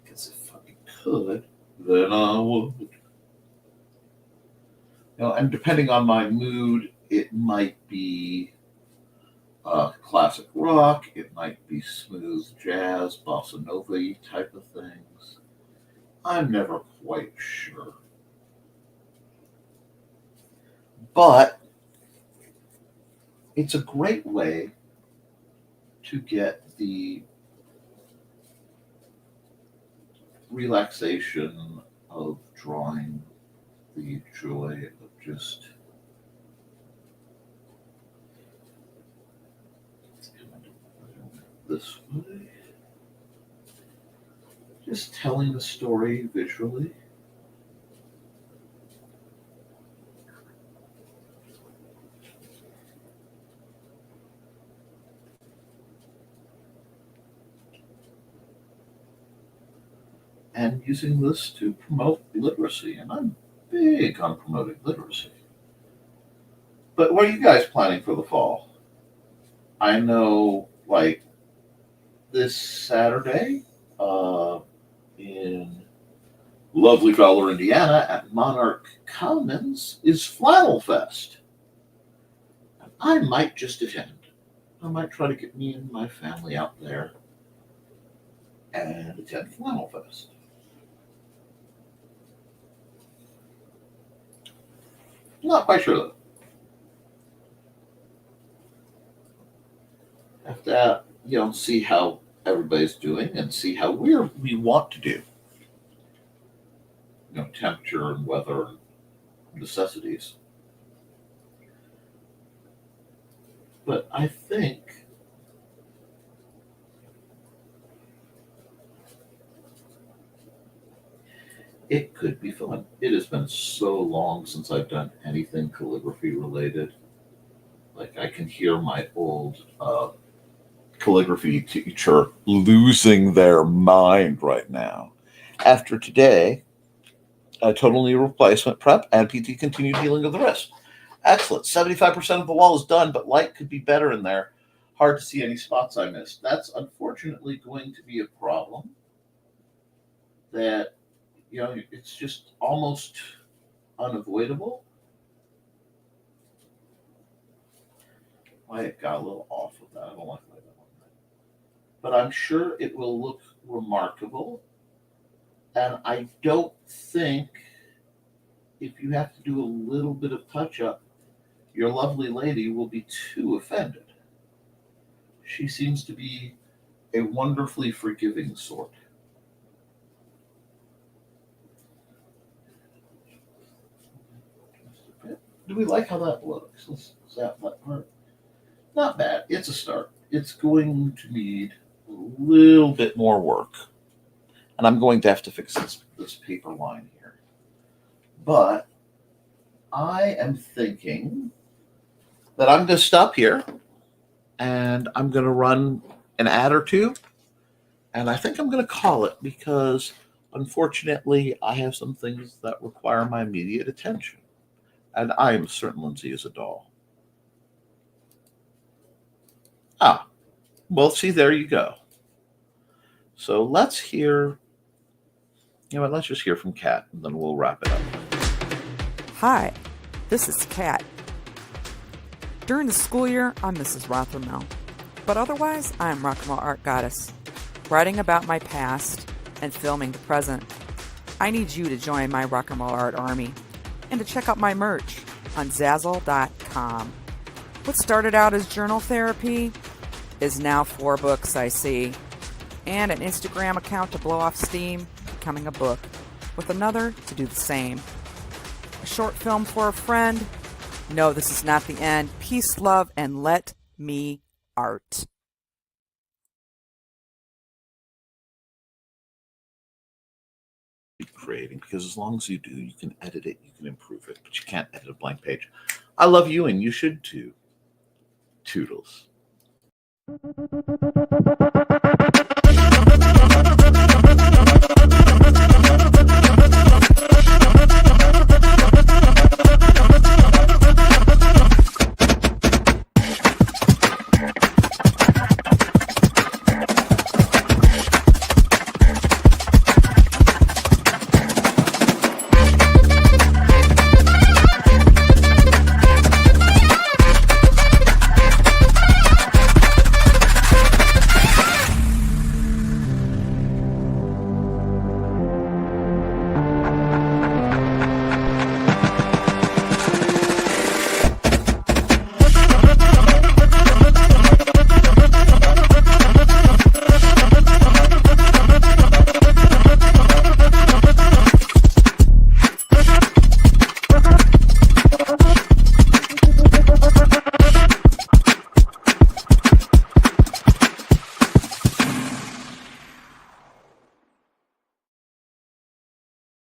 Because if I could, then I would. And depending on my mood, it might be classic rock, it might be smooth jazz, bossa nova type of things. I'm never quite sure. But it's a great way to get the relaxation of drawing, the joy of just this way. Just telling the story visually. And using this to promote literacy. And I'm big on promoting literacy. But what are you guys planning for the fall? I know, like, this Saturday, in lovely Fowler, Indiana, at Monarch Commons is Flannel Fest. And I might just attend. I might try to get me and my family out there and attend Flannel Fest. Not quite sure though. Have to, see how everybody's doing and see how we want to do. Temperature and weather and necessities. But I think it could be fun. It has been so long since I've done anything calligraphy related. Like, I can hear my old calligraphy teacher losing their mind right now. After today, a total knee replacement prep and PT continued healing of the wrist. Excellent. 75% of the wall is done, but light could be better in there. Hard to see any spots I missed. That's unfortunately going to be a problem. That, it's just almost unavoidable. It got a little off of that. I don't like that one. But I'm sure it will look remarkable. And I don't think if you have to do a little bit of touch up, your lovely lady will be too offended. She seems to be a wonderfully forgiving sort. Do we like how that looks? Let's zap that part. Not bad. It's a start. It's going to need a little bit more work. And I'm going to have to fix this paper line here. But I am thinking that I'm going to stop here and I'm going to run an ad or two. And I think I'm going to call it because, unfortunately, I have some things that require my immediate attention. And I am certain Lindsay is a doll. Ah, well, see, there you go. So let's hear, let's just hear from Kat, and then we'll wrap it up.
Hi, this is Kat. During the school year, I'm Mrs. Rothermel. But otherwise, I'm Rock and Roll Art Goddess, writing about my past and filming the present. I need you to join my Rock and Roll Art army and to check out my merch on Zazzle.com. What started out as journal therapy is now 4 books, I see, and an Instagram account to blow off steam, becoming a book, with another to do the same. A short film for a friend. No, this is not the end. Peace, love, and let me art.
Creating, because as long as you do, you can edit it, you can improve it, but you can't edit a blank page. I love you, and you should too. Toodles.